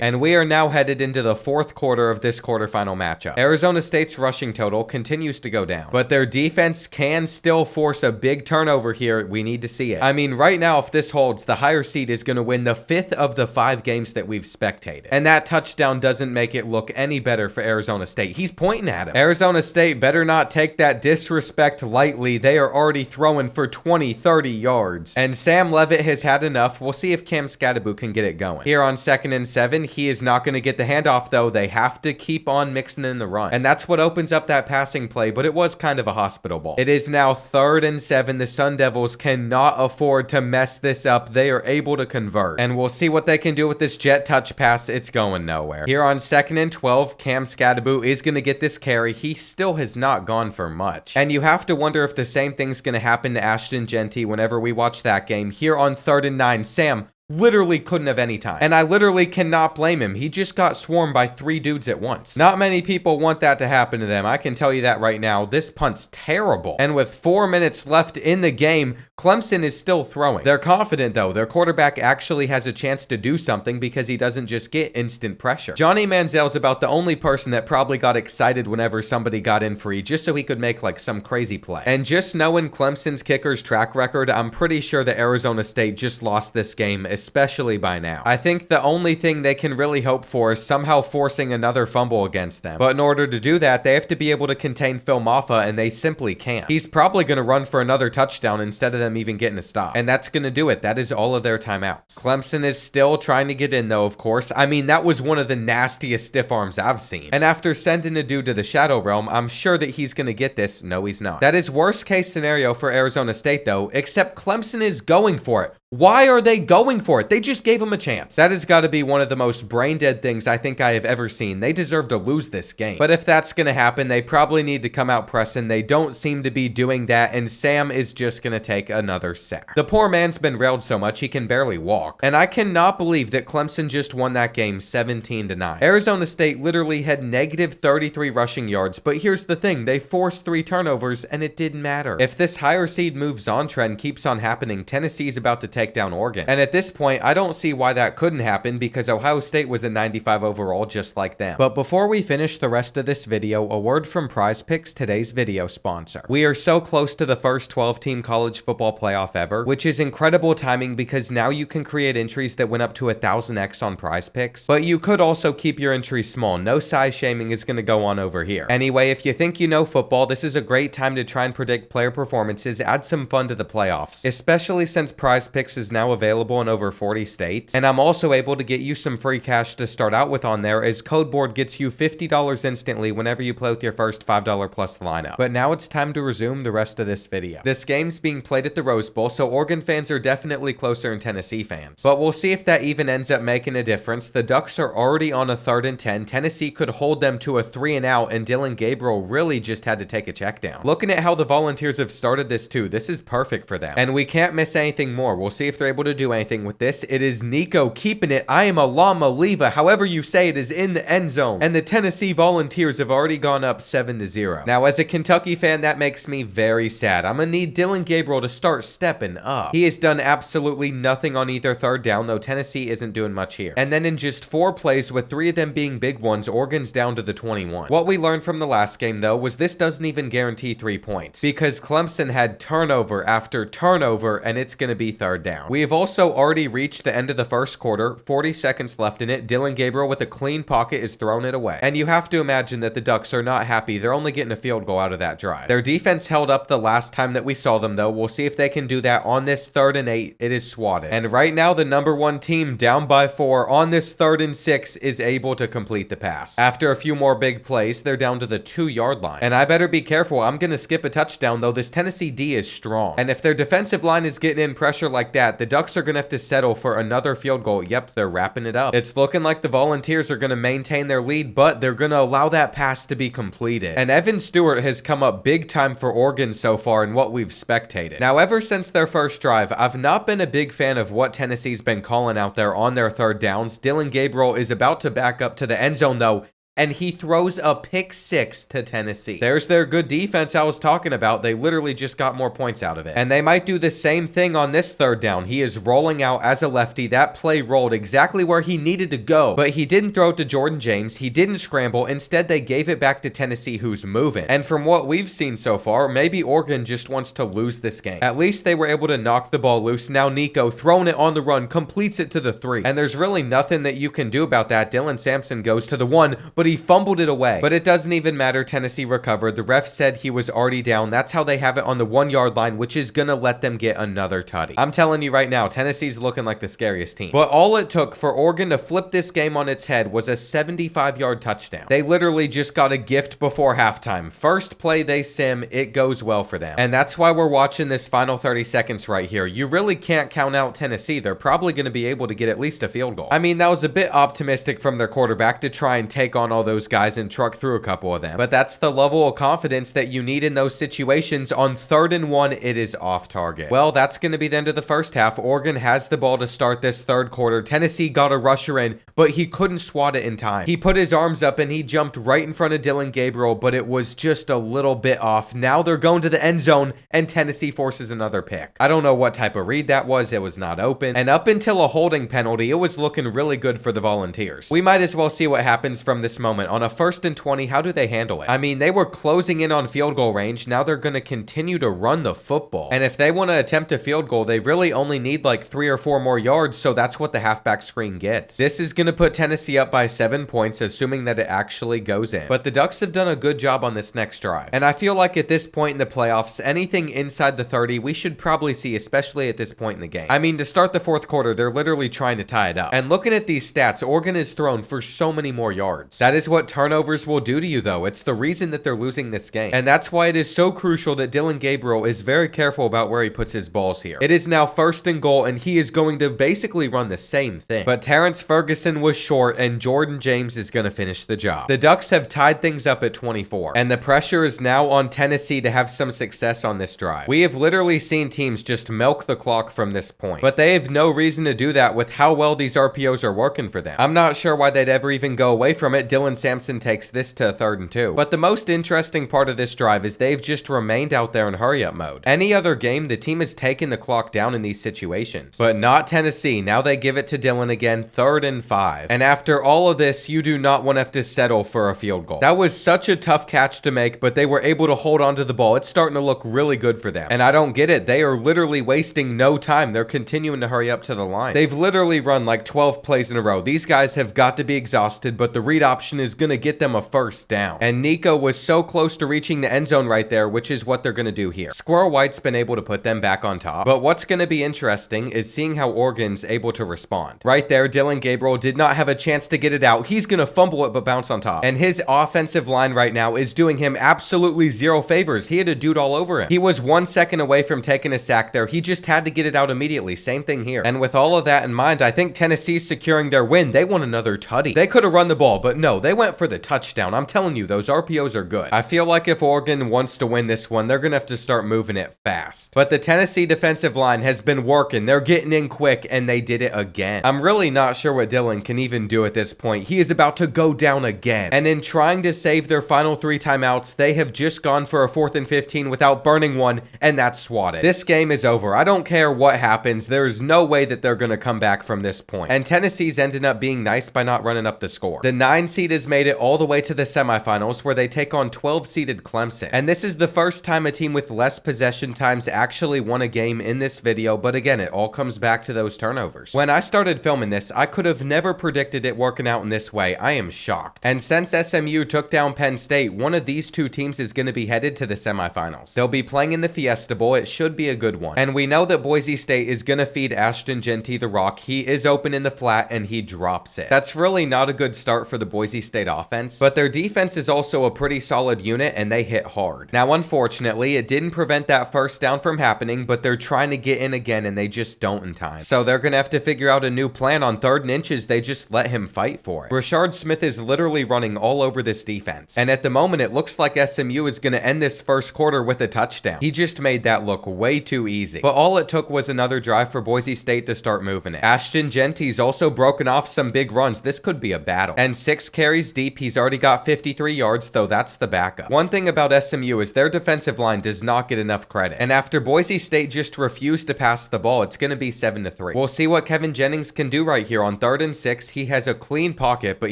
And we are now headed into the 4th quarter of this quarterfinal matchup. Arizona State's rushing total continues to go down, but their defense can still force a big turnover here. We need to see it. I mean, right now, if this holds, the higher seed is going to win the 5th of the 5 games that we've spectated. And that touchdown doesn't make it look any better for Arizona State. He's pointing at him. Arizona State better not take that disrespect lightly. They are already throwing for 20, 30 yards. And Sam Leavitt has had enough. We'll see if Cam Scadaboo can get it going. Here on 2nd and 7, he is not going to get the handoff, though. They have to keep on mixing in the run. And that's what opens up that passing play, but it was kind of a hospital ball. It is now 3rd and 7. The Sun Devils cannot afford to mess this up. They are able to convert. And we'll see what they can do with this jet touch pass. It's going nowhere. Here on 2nd and 12, Cam Scadaboo is going to get this carry. He still has not gone for much. And you have to wonder if the same thing's going to happen to Ashton Genty whenever we watch that game. Here on 3rd and 9, Sam literally couldn't have any time. And I literally cannot blame him. He just got swarmed by 3 dudes at once. Not many people want that to happen to them. I can tell you that right now. This punt's terrible. And with 4 minutes left in the game, Clemson is still throwing. They're confident, though. Their quarterback actually has a chance to do something because he doesn't just get instant pressure. Johnny Manziel's about the only person that probably got excited whenever somebody got in free just so he could make like some crazy play. And just knowing Clemson's kicker's track record, I'm pretty sure that Arizona State just lost this game, especially by now. I think the only thing they can really hope for is somehow forcing another fumble against them. But in order to do that, they have to be able to contain Phil Maffa, and they simply can't. He's probably going to run for another touchdown instead of them even getting a stop. And that's going to do it. That is all of their timeouts. Clemson is still trying to get in, though, of course. I mean, that was one of the nastiest stiff arms I've seen. And after sending a dude to the Shadow Realm, I'm sure that he's going to get this. No, he's not. That is worst case scenario for Arizona State, though, except Clemson is going for it. Why are they going for it? They just gave him a chance. That has got to be one of the most brain-dead things I think I have ever seen. They deserve to lose this game. But if that's going to happen, they probably need to come out pressing. They don't seem to be doing that, and Sam is just going to take another sack. The poor man's been railed so much he can barely walk. And I cannot believe that Clemson just won that game 17-9. Arizona State literally had negative 33 rushing yards, but here's the thing. They forced 3 turnovers, and it didn't matter. If this higher seed moves on trend keeps on happening, Tennessee's about to take down Oregon. And at this point, I don't see why that couldn't happen because Ohio State was a 95 overall just like them. But before we finish the rest of this video, a word from Prize Picks, today's video sponsor. We are so close to the first 12-team college football playoff ever, which is incredible timing because now you can create entries that went up to 1000x on Prize Picks, but you could also keep your entries small. No size shaming is going to go on over here. Anyway, if you think you know football, this is a great time to try and predict player performances, add some fun to the playoffs, especially since Prize Picks is now available in over 40 states. And I'm also able to get you some free cash to start out with on there, as Code Board gets you $50 instantly whenever you play with your first $5 plus lineup. But now it's time to resume the rest of this video. This game's being played at the Rose Bowl, so Oregon fans are definitely closer than Tennessee fans. But we'll see if that even ends up making a difference. The Ducks are already on a 3rd and 10. Tennessee could hold them to a 3 and out, and Dylan Gabriel really just had to take a check down. Looking at how the Volunteers have started this too, this is perfect for them. And we can't miss anything more. We'll see if they're able to do anything with this. It is Nico keeping it. I am a llama leva, however you say it, is in the end zone. And the Tennessee Volunteers have already gone up 7-0. Now, as a Kentucky fan, that makes me very sad. I'm gonna need Dillon Gabriel to start stepping up. He has done absolutely nothing on either third down, though Tennessee isn't doing much here. And then in just 4 plays, with 3 of them being big ones, Oregon's down to the 21. What we learned from the last game, though, was this doesn't even guarantee 3 points, because Clemson had turnover after turnover, and it's gonna be third down. We have also already reached the end of the first quarter, 40 seconds left in it. Dillon Gabriel with a clean pocket is throwing it away. And you have to imagine that the Ducks are not happy. They're only getting a field goal out of that drive. Their defense held up the last time that we saw them, though. We'll see if they can do that on this 3rd and 8. It is swatted. And right now, the number 1 team, down by 4 on this 3rd and 6, is able to complete the pass. After a few more big plays, they're down to the 2-yard line. And I better be careful. I'm going to skip a touchdown, though. This Tennessee D is strong. And if their defensive line is getting in pressure like that, the Ducks are going to have to settle for another field goal. Yep, they're wrapping it up. It's looking like the Volunteers are going to maintain their lead, but they're going to allow that pass to be completed. And Evan Stewart has come up big time for Oregon so far in what we've spectated. Now, ever since their first drive, I've not been a big fan of what Tennessee's been calling out there on their third downs. Dillon Gabriel is about to back up to the end zone, though, and he throws a pick 6 to Tennessee. There's their good defense I was talking about. They literally just got more points out of it. And they might do the same thing on this third down. He is rolling out as a lefty. That play rolled exactly where he needed to go, but he didn't throw it to Jordan James. He didn't scramble. Instead, they gave it back to Tennessee, who's moving. And from what we've seen so far, maybe Oregon just wants to lose this game. At least they were able to knock the ball loose. Now Nico, throwing it on the run, completes it to the 3. And there's really nothing that you can do about that. Dylan Sampson goes to the 1, but he fumbled it away. But it doesn't even matter. Tennessee recovered. The ref said he was already down. That's how they have it on the 1-yard line, which is gonna let them get another tutty. I'm telling you right now, Tennessee's looking like the scariest team. But all it took for Oregon to flip this game on its head was a 75-yard touchdown. They literally just got a gift before halftime. First play they sim, it goes well for them. And that's why we're watching this final 30 seconds right here. You really can't count out Tennessee. They're probably going to be able to get at least a field goal. I mean, that was a bit optimistic from their quarterback to try and take on all those guys and truck through a couple of them. But that's the level of confidence that you need in those situations. On 3rd and 1, it is off target. Well, that's going to be the end of the first half. Oregon has the ball to start this third quarter. Tennessee got a rusher in, but he couldn't swat it in time. He put his arms up and he jumped right in front of Dillon Gabriel, but it was just a little bit off. Now they're going to the end zone and Tennessee forces another pick. I don't know what type of read that was. It was not open. And up until a holding penalty, it was looking really good for the Volunteers. We might as well see what happens from this moment. On a 1st and 20, how do they handle it? I mean, they were closing in on field goal range. Now they're going to continue to run the football. And if they want to attempt a field goal, they really only need like 3 or 4 more yards, so that's what the halfback screen gets. This is going to put Tennessee up by 7 points, assuming that it actually goes in. But the Ducks have done a good job on this next drive. And I feel like at this point in the playoffs, anything inside the 30, we should probably see, especially at this point in the game. I mean, to start the 4th quarter, they're literally trying to tie it up. And looking at these stats, Oregon is thrown for so many more yards. That is what turnovers will do to you, though. It's the reason that they're losing this game. And that's why it is so crucial that Dillon Gabriel is very careful about where he puts his balls here. It is now 1st and goal, and he is going to basically run the same thing. But Terrence Ferguson was short, and Jordan James is going to finish the job. The Ducks have tied things up at 24, and the pressure is now on Tennessee to have some success on this drive. We have literally seen teams just milk the clock from this point, but they have no reason to do that with how well these RPOs are working for them. I'm not sure why they'd ever even go away from it. Dylan Sampson takes this to 3rd and 2. But the most interesting part of this drive is they've just remained out there in hurry-up mode. Any other game, the team has taken the clock down in these situations. But not Tennessee. Now they give it to Dylan again, 3rd and 5. And after all of this, you do not want to have to settle for a field goal. That was such a tough catch to make, but they were able to hold on to the ball. It's starting to look really good for them. And I don't get it. They are literally wasting no time. They're continuing to hurry up to the line. They've literally run like 12 plays in a row. These guys have got to be exhausted, but the read option is going to get them a 1st down. And Nico was so close to reaching the end zone right there, which is what they're going to do here. Squirrel White's been able to put them back on top. But what's going to be interesting is seeing how Oregon's able to respond. Right there, Dillon Gabriel did not have a chance to get it out. He's going to fumble it but bounce on top. And his offensive line right now is doing him absolutely zero favors. He had a dude all over him. He was 1 second away from taking a sack there. He just had to get it out immediately. Same thing here. And with all of that in mind, I think Tennessee's securing their win. They want another tutty. They could have run the ball, but no, no, they went for the touchdown. I'm telling you, those RPOs are good. I feel like if Oregon wants to win this one, they're going to have to start moving it fast. But the Tennessee defensive line has been working. They're getting in quick, and they did it again. I'm really not sure what Dylan can even do at this point. He is about to go down again. And in trying to save their final 3 timeouts, they have just gone for a 4th and 15 without burning one, and that's swatted. This game is over. I don't care what happens. There's no way that they're going to come back from this point. And Tennessee's ended up being nice by not running up the score. The 9 seed has made it all the way to the semifinals where they take on 12-seeded Clemson. And this is the first time a team with less possession times actually won a game in this video, but again, it all comes back to those turnovers. When I started filming this, I could have never predicted it working out in this way. I am shocked. And since SMU took down Penn State, one of these 2 teams is going to be headed to the semifinals. They'll be playing in the Fiesta Bowl. It should be a good one. And we know that Boise State is going to feed Ashton Jeanty the rock. He is open in the flat and he drops it. That's really not a good start for the Boise State offense, but their defense is also a pretty solid unit and they hit hard. Now, unfortunately, it didn't prevent that first down from happening, but they're trying to get in again and they just don't in time. So they're going to have to figure out a new plan. On 3rd and inches, they just let him fight for it. Rashard Smith is literally running all over this defense. And at the moment, it looks like SMU is going to end this first quarter with a touchdown. He just made that look way too easy. But all it took was another drive for Boise State to start moving it. Ashton Jeanty's also broken off some big runs. This could be a battle. And 6 carries deep, he's already got 53 yards, though that's the backup. One thing about SMU is their defensive line does not get enough credit. And after Boise State just refused to pass the ball, it's going to be 7-3. We'll see what Kevin Jennings can do right here. On 3rd and 6, he has a clean pocket, but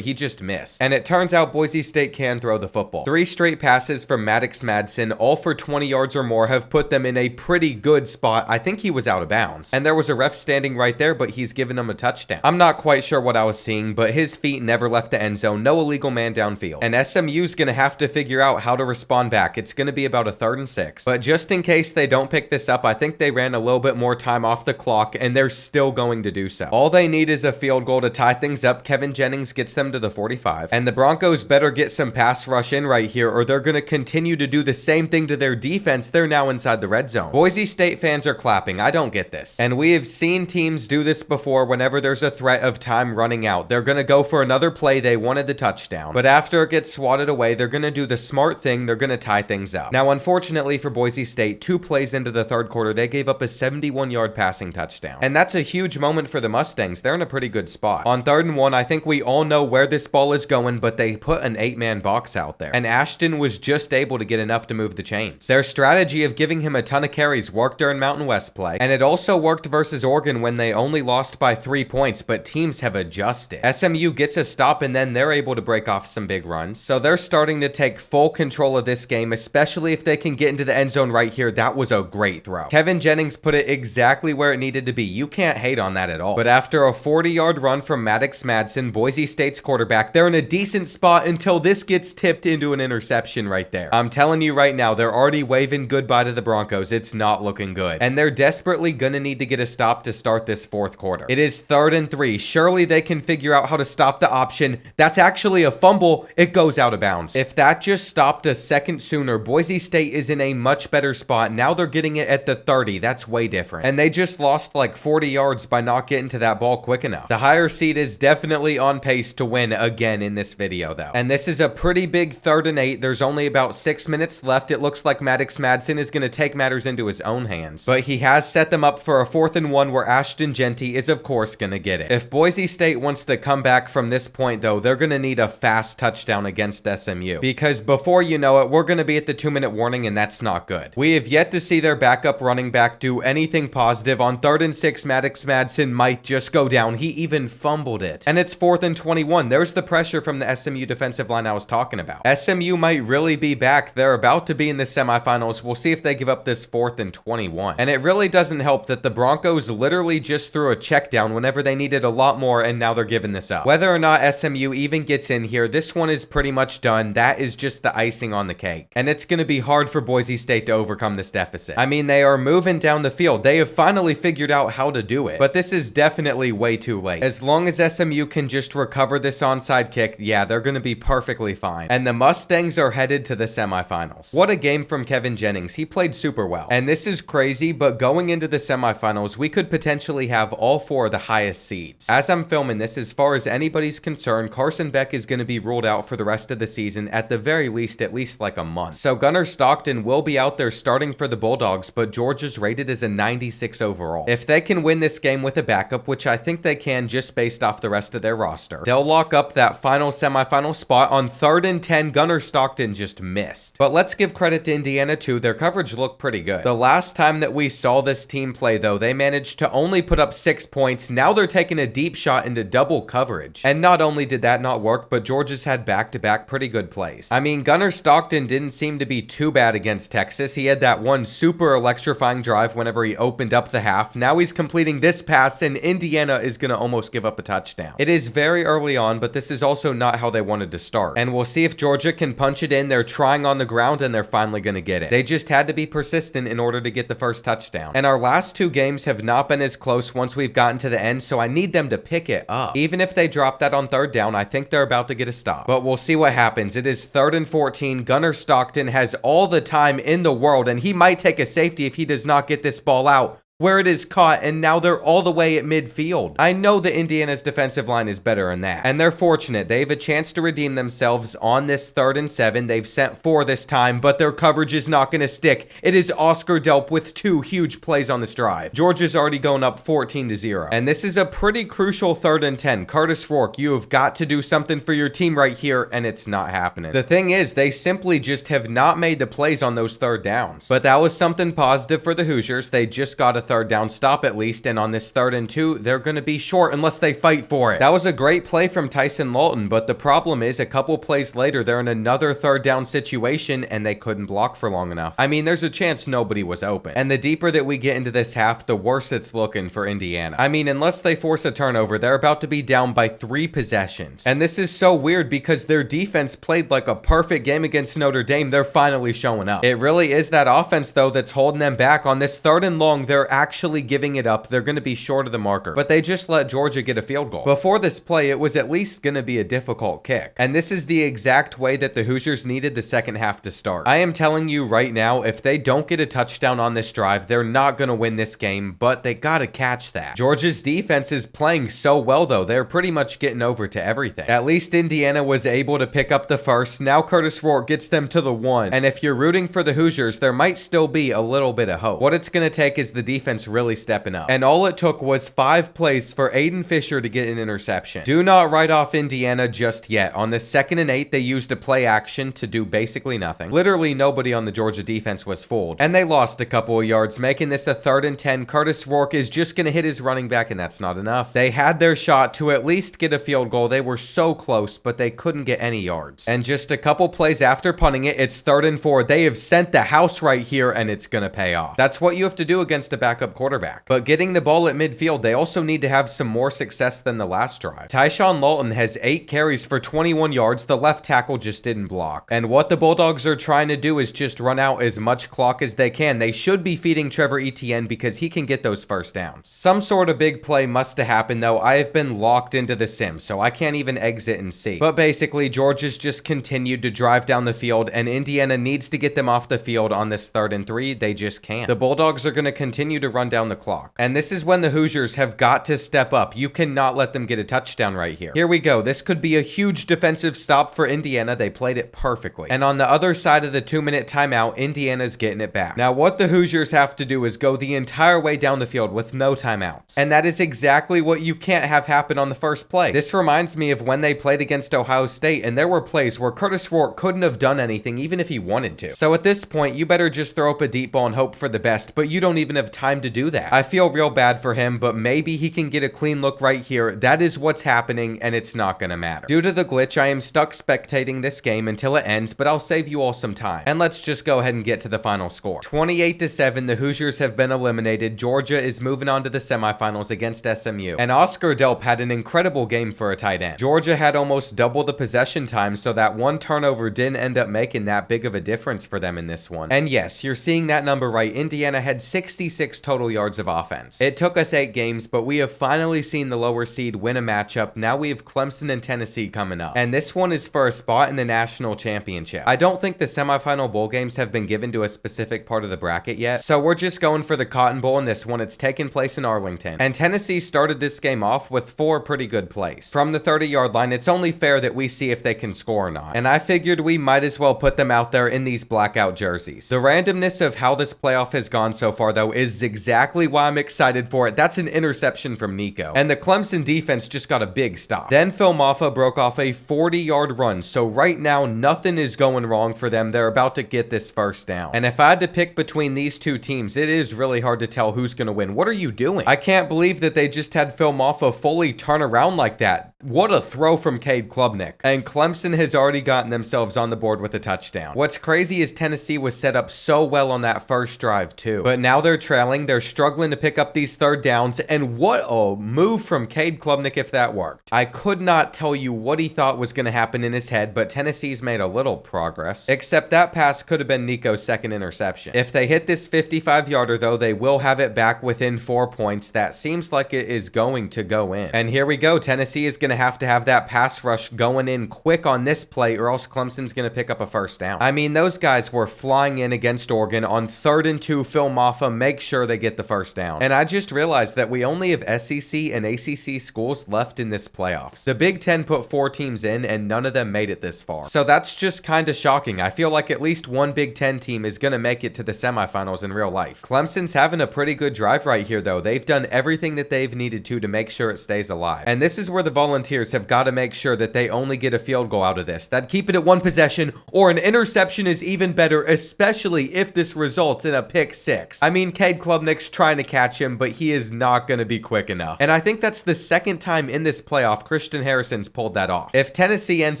he just missed. And it turns out Boise State can throw the football. 3 straight passes from Maddox Madsen, all for 20 yards or more, have put them in a pretty good spot. I think he was out of bounds. And there was a ref standing right there, but he's given him a touchdown. I'm not quite sure what I was seeing, but his feet never left the end zone. No illegal man downfield. And SMU's going to have to figure out how to respond back. It's going to be about a 3rd and 6. But just in case they don't pick this up, I think they ran a little bit more time off the clock, and they're still going to do so. All they need is a field goal to tie things up. Kevin Jennings gets them to the 45. And the Broncos better get some pass rush in right here, or they're going to continue to do the same thing to their defense. They're now inside the red zone. Boise State fans are clapping. I don't get this. And we have seen teams do this before whenever there's a threat of time running out. They're going to go for another play. They wanted the touchdown. But after it gets swatted away, they're going to do the smart thing. They're going to tie things up. Now, unfortunately for Boise State, 2 plays into the 3rd quarter, they gave up a 71-yard passing touchdown. And that's a huge moment for the Mustangs. They're in a pretty good spot. On 3rd and 1, I think we all know where this ball is going, but they put an 8-man box out there. And Ashton was just able to get enough to move the chains. Their strategy of giving him a ton of carries worked during Mountain West play, and it also worked versus Oregon when they only lost by 3 points, but teams have adjusted. SMU gets a stop, and then they're able to break off some big runs. So they're starting to take full control of this game, especially if they can get into the end zone right here. That was a great throw. Kevin Jennings put it exactly where it needed to be. You can't hate on that at all. But after a 40-yard run from Maddox Madsen, Boise State's quarterback, they're in a decent spot until this gets tipped into an interception right there. I'm telling you right now, they're already waving goodbye to the Broncos. It's not looking good. And they're desperately gonna need to get a stop to start this 4th quarter. It is 3rd and 3. Surely they can figure out how to stop the option. That's actually a fumble. It goes out of bounds. If that just stopped a second sooner, Boise State is in a much better spot. Now they're getting it at the 30. That's way different. And they just lost like 40 yards by not getting to that ball quick enough. The higher seed is definitely on pace to win again in this video though. And this is a pretty big 3rd and 8. There's only about 6 minutes left. It looks like Maddox Madsen is going to take matters into his own hands. But he has set them up for a 4th and 1 where Ashton Jeanty is of course going to get it. If Boise State wants to come back from this point though, they're going to need a fast touchdown against SMU. Because before you know it, we're going to be at the 2-minute warning and that's not good. We have yet to see their backup running back do anything positive. On 3rd and 6, Maddox Madsen might just go down. He even fumbled it. And it's 4th and 21. There's the pressure from the SMU defensive line I was talking about. SMU might really be back. They're about to be in the semifinals. We'll see if they give up this 4th and 21. And it really doesn't help that the Broncos literally just threw a check down whenever they needed a lot more, and now they're giving this up. Whether or not SMU even gets in here, this one is pretty much done. That is just the icing on the cake. And it's going to be hard for Boise State to overcome this deficit. I mean, they are moving down the field. They have finally figured out how to do it. But this is definitely way too late. As long as SMU can just recover this onside kick, yeah, they're going to be perfectly fine. And the Mustangs are headed to the semifinals. What a game from Kevin Jennings. He played super well. And this is crazy, but going into the semifinals, we could potentially have all 4 of the highest seeds. As I'm filming this, as far as anybody's concerned, Carson Beck is going to be ruled out for the rest of the season, at the very least, at least like a month. So Gunnar Stockton will be out there starting for the Bulldogs, but Georgia's rated as a 96 overall. If they can win this game with a backup, which I think they can just based off the rest of their roster, they'll lock up that final semifinal spot. On 3rd and 10, Gunnar Stockton just missed. But let's give credit to Indiana too. Their coverage looked pretty good. The last time that we saw this team play though, they managed to only put up 6 points. Now they're taking a deep shot into double coverage. And not only did that not work, but Georgia's had back-to-back pretty good plays. I mean, Gunnar Stockton didn't seem to be too bad against Texas. He had that one super electrifying drive whenever he opened up the half. Now he's completing this pass and Indiana is going to almost give up a touchdown. It is very early on, but this is also not how they wanted to start. And we'll see if Georgia can punch it in. They're trying on the ground and they're finally going to get it. They just had to be persistent in order to get the first touchdown. And our last 2 games have not been as close once we've gotten to the end, so I need them to pick it up. Even if they drop that on 3rd down, I think they're about to get a stop. But we'll see what happens. It is 3rd and 14. Gunnar Stockton has all the time in the world, and he might take a safety if he does not get this ball out where it is caught, and now they're all the way at midfield. I know that Indiana's defensive line is better than that, and they're fortunate. They have a chance to redeem themselves on this 3rd and 7. They've sent 4 this time, but their coverage is not going to stick. It is Oscar Delp with 2 huge plays on this drive. Georgia's already going up 14-0, and this is a pretty crucial 3rd and 10. Curtis Rourke, you have got to do something for your team right here, and it's not happening. The thing is, they simply just have not made the plays on those 3rd downs, but that was something positive for the Hoosiers. They just got a 3rd down stop at least, and on this 3rd and 2, they're going to be short unless they fight for it. That was a great play from Tyson Lawton, but the problem is a couple plays later, they're in another 3rd down situation, and they couldn't block for long enough. I mean, there's a chance nobody was open. And the deeper that we get into this half, the worse it's looking for Indiana. I mean, unless they force a turnover, they're about to be down by 3 possessions. And this is so weird because their defense played like a perfect game against Notre Dame. They're finally showing up. It really is that offense, though, that's holding them back. On this 3rd and long, they're actually giving it up. They're going to be short of the marker, but they just let Georgia get a field goal. Before this play, it was at least going to be a difficult kick. And this is the exact way that the Hoosiers needed the second half to start. I am telling you right now, if they don't get a touchdown on this drive, they're not going to win this game, but they got to catch that. Georgia's defense is playing so well, though. They're pretty much getting over to everything. At least Indiana was able to pick up the first. Now Curtis Rourke gets them to the 1. And if you're rooting for the Hoosiers, there might still be a little bit of hope. What it's going to take is the defense really stepping up. And all it took was 5 plays for Aiden Fisher to get an interception. Do not write off Indiana just yet. On the 2nd and 8, they used a play action to do basically nothing. Literally nobody on the Georgia defense was fooled. And they lost a couple of yards, making this a 3rd and 10. Curtis Rourke is just going to hit his running back, and that's not enough. They had their shot to at least get a field goal. They were so close, but they couldn't get any yards. And just a couple plays after punting it, it's 3rd and 4. They have sent the house right here, and it's going to pay off. That's what you have to do against a backup quarterback. But getting the ball at midfield, they also need to have some more success than the last drive. Tyshawn Lawton has 8 carries for 21 yards. The left tackle just didn't block. And what the Bulldogs are trying to do is just run out as much clock as they can. They should be feeding Trevor Etienne because he can get those first downs. Some sort of big play must have happened, though. I have been locked into the sim, so I can't even exit and see. But basically, Georgia's just continued to drive down the field, and Indiana needs to get them off the field on this 3rd and 3. They just can't. The Bulldogs are going to continue to run down the clock. And this is when the Hoosiers have got to step up. You cannot let them get a touchdown right here. Here we go. This could be a huge defensive stop for Indiana. They played it perfectly. And on the other side of the 2-minute timeout, Indiana's getting it back. Now, what the Hoosiers have to do is go the entire way down the field with no timeouts. And that is exactly what you can't have happen on the first play. This reminds me of when they played against Ohio State, and there were plays where Curtis Rourke couldn't have done anything even if he wanted to. So at this point, you better just throw up a deep ball and hope for the best, but you don't even have time to do that. I feel real bad for him, but maybe he can get a clean look right here. That is what's happening, and it's not gonna matter. Due to the glitch, I am stuck spectating this game until it ends, but I'll save you all some time. And let's just go ahead and get to the final score. 28-7, the Hoosiers have been eliminated. Georgia is moving on to the semifinals against SMU. And Oscar Delp had an incredible game for a tight end. Georgia had almost double the possession time, so that one turnover didn't end up making that big of a difference for them in this one. And yes, you're seeing that number right. Indiana had 66 6 total yards of offense. It took us 8 games, but we have finally seen the lower seed win a matchup. Now we have Clemson and Tennessee coming up, and this one is for a spot in the national championship. I don't think the semifinal bowl games have been given to a specific part of the bracket yet, so we're just going for the Cotton Bowl in this one. It's taking place in Arlington, and Tennessee started this game off with 4 pretty good plays. From the 30-yard line, it's only fair that we see if they can score or not, and I figured we might as well put them out there in these blackout jerseys. The randomness of how this playoff has gone so far, though, is exactly why I'm excited for it. That's an interception from Nico, and the Clemson defense just got a big stop. Then Phil Maffa broke off a 40-yard run, so right now nothing is going wrong for them. They're about to get this first down, and if I had to pick between these two teams, it is really hard to tell who's going to win. What are you doing? I can't believe that they just had Phil Maffa fully turn around like that. What a throw from Cade Klubnik. And Clemson has already gotten themselves on the board with a touchdown. What's crazy is Tennessee was set up so well on that first drive too. But now they're trailing, they're struggling to pick up these third downs, and what a move from Cade Klubnik if that worked. I could not tell you what he thought was going to happen in his head, but Tennessee's made a little progress. Except that pass could have been Nico's second interception. If they hit this 55-yarder though, they will have it back within 4 points. That seems like it is going to go in. And here we go. Tennessee is going to have that pass rush going in quick on this play, or else Clemson's going to pick up a first down. I mean, those guys were flying in against Oregon on 3rd and 2. Phil Maffa, make sure they get the first down. And I just realized that we only have SEC and ACC schools left in this playoffs. The Big Ten put 4 teams in, and none of them made it this far. So that's just kind of shocking. I feel like at least one Big Ten team is going to make it to the semifinals in real life. Clemson's having a pretty good drive right here, though. They've done everything that they've needed to make sure it stays alive. And this is where the Volunteers have got to make sure that they only get a field goal out of this. That'd keep it at 1 possession, or an interception is even better, especially if this results in a pick 6. I mean, Cade Klubnik's trying to catch him, but he is not going to be quick enough. And I think that's the second time in this playoff Christian Harrison's pulled that off. If Tennessee ends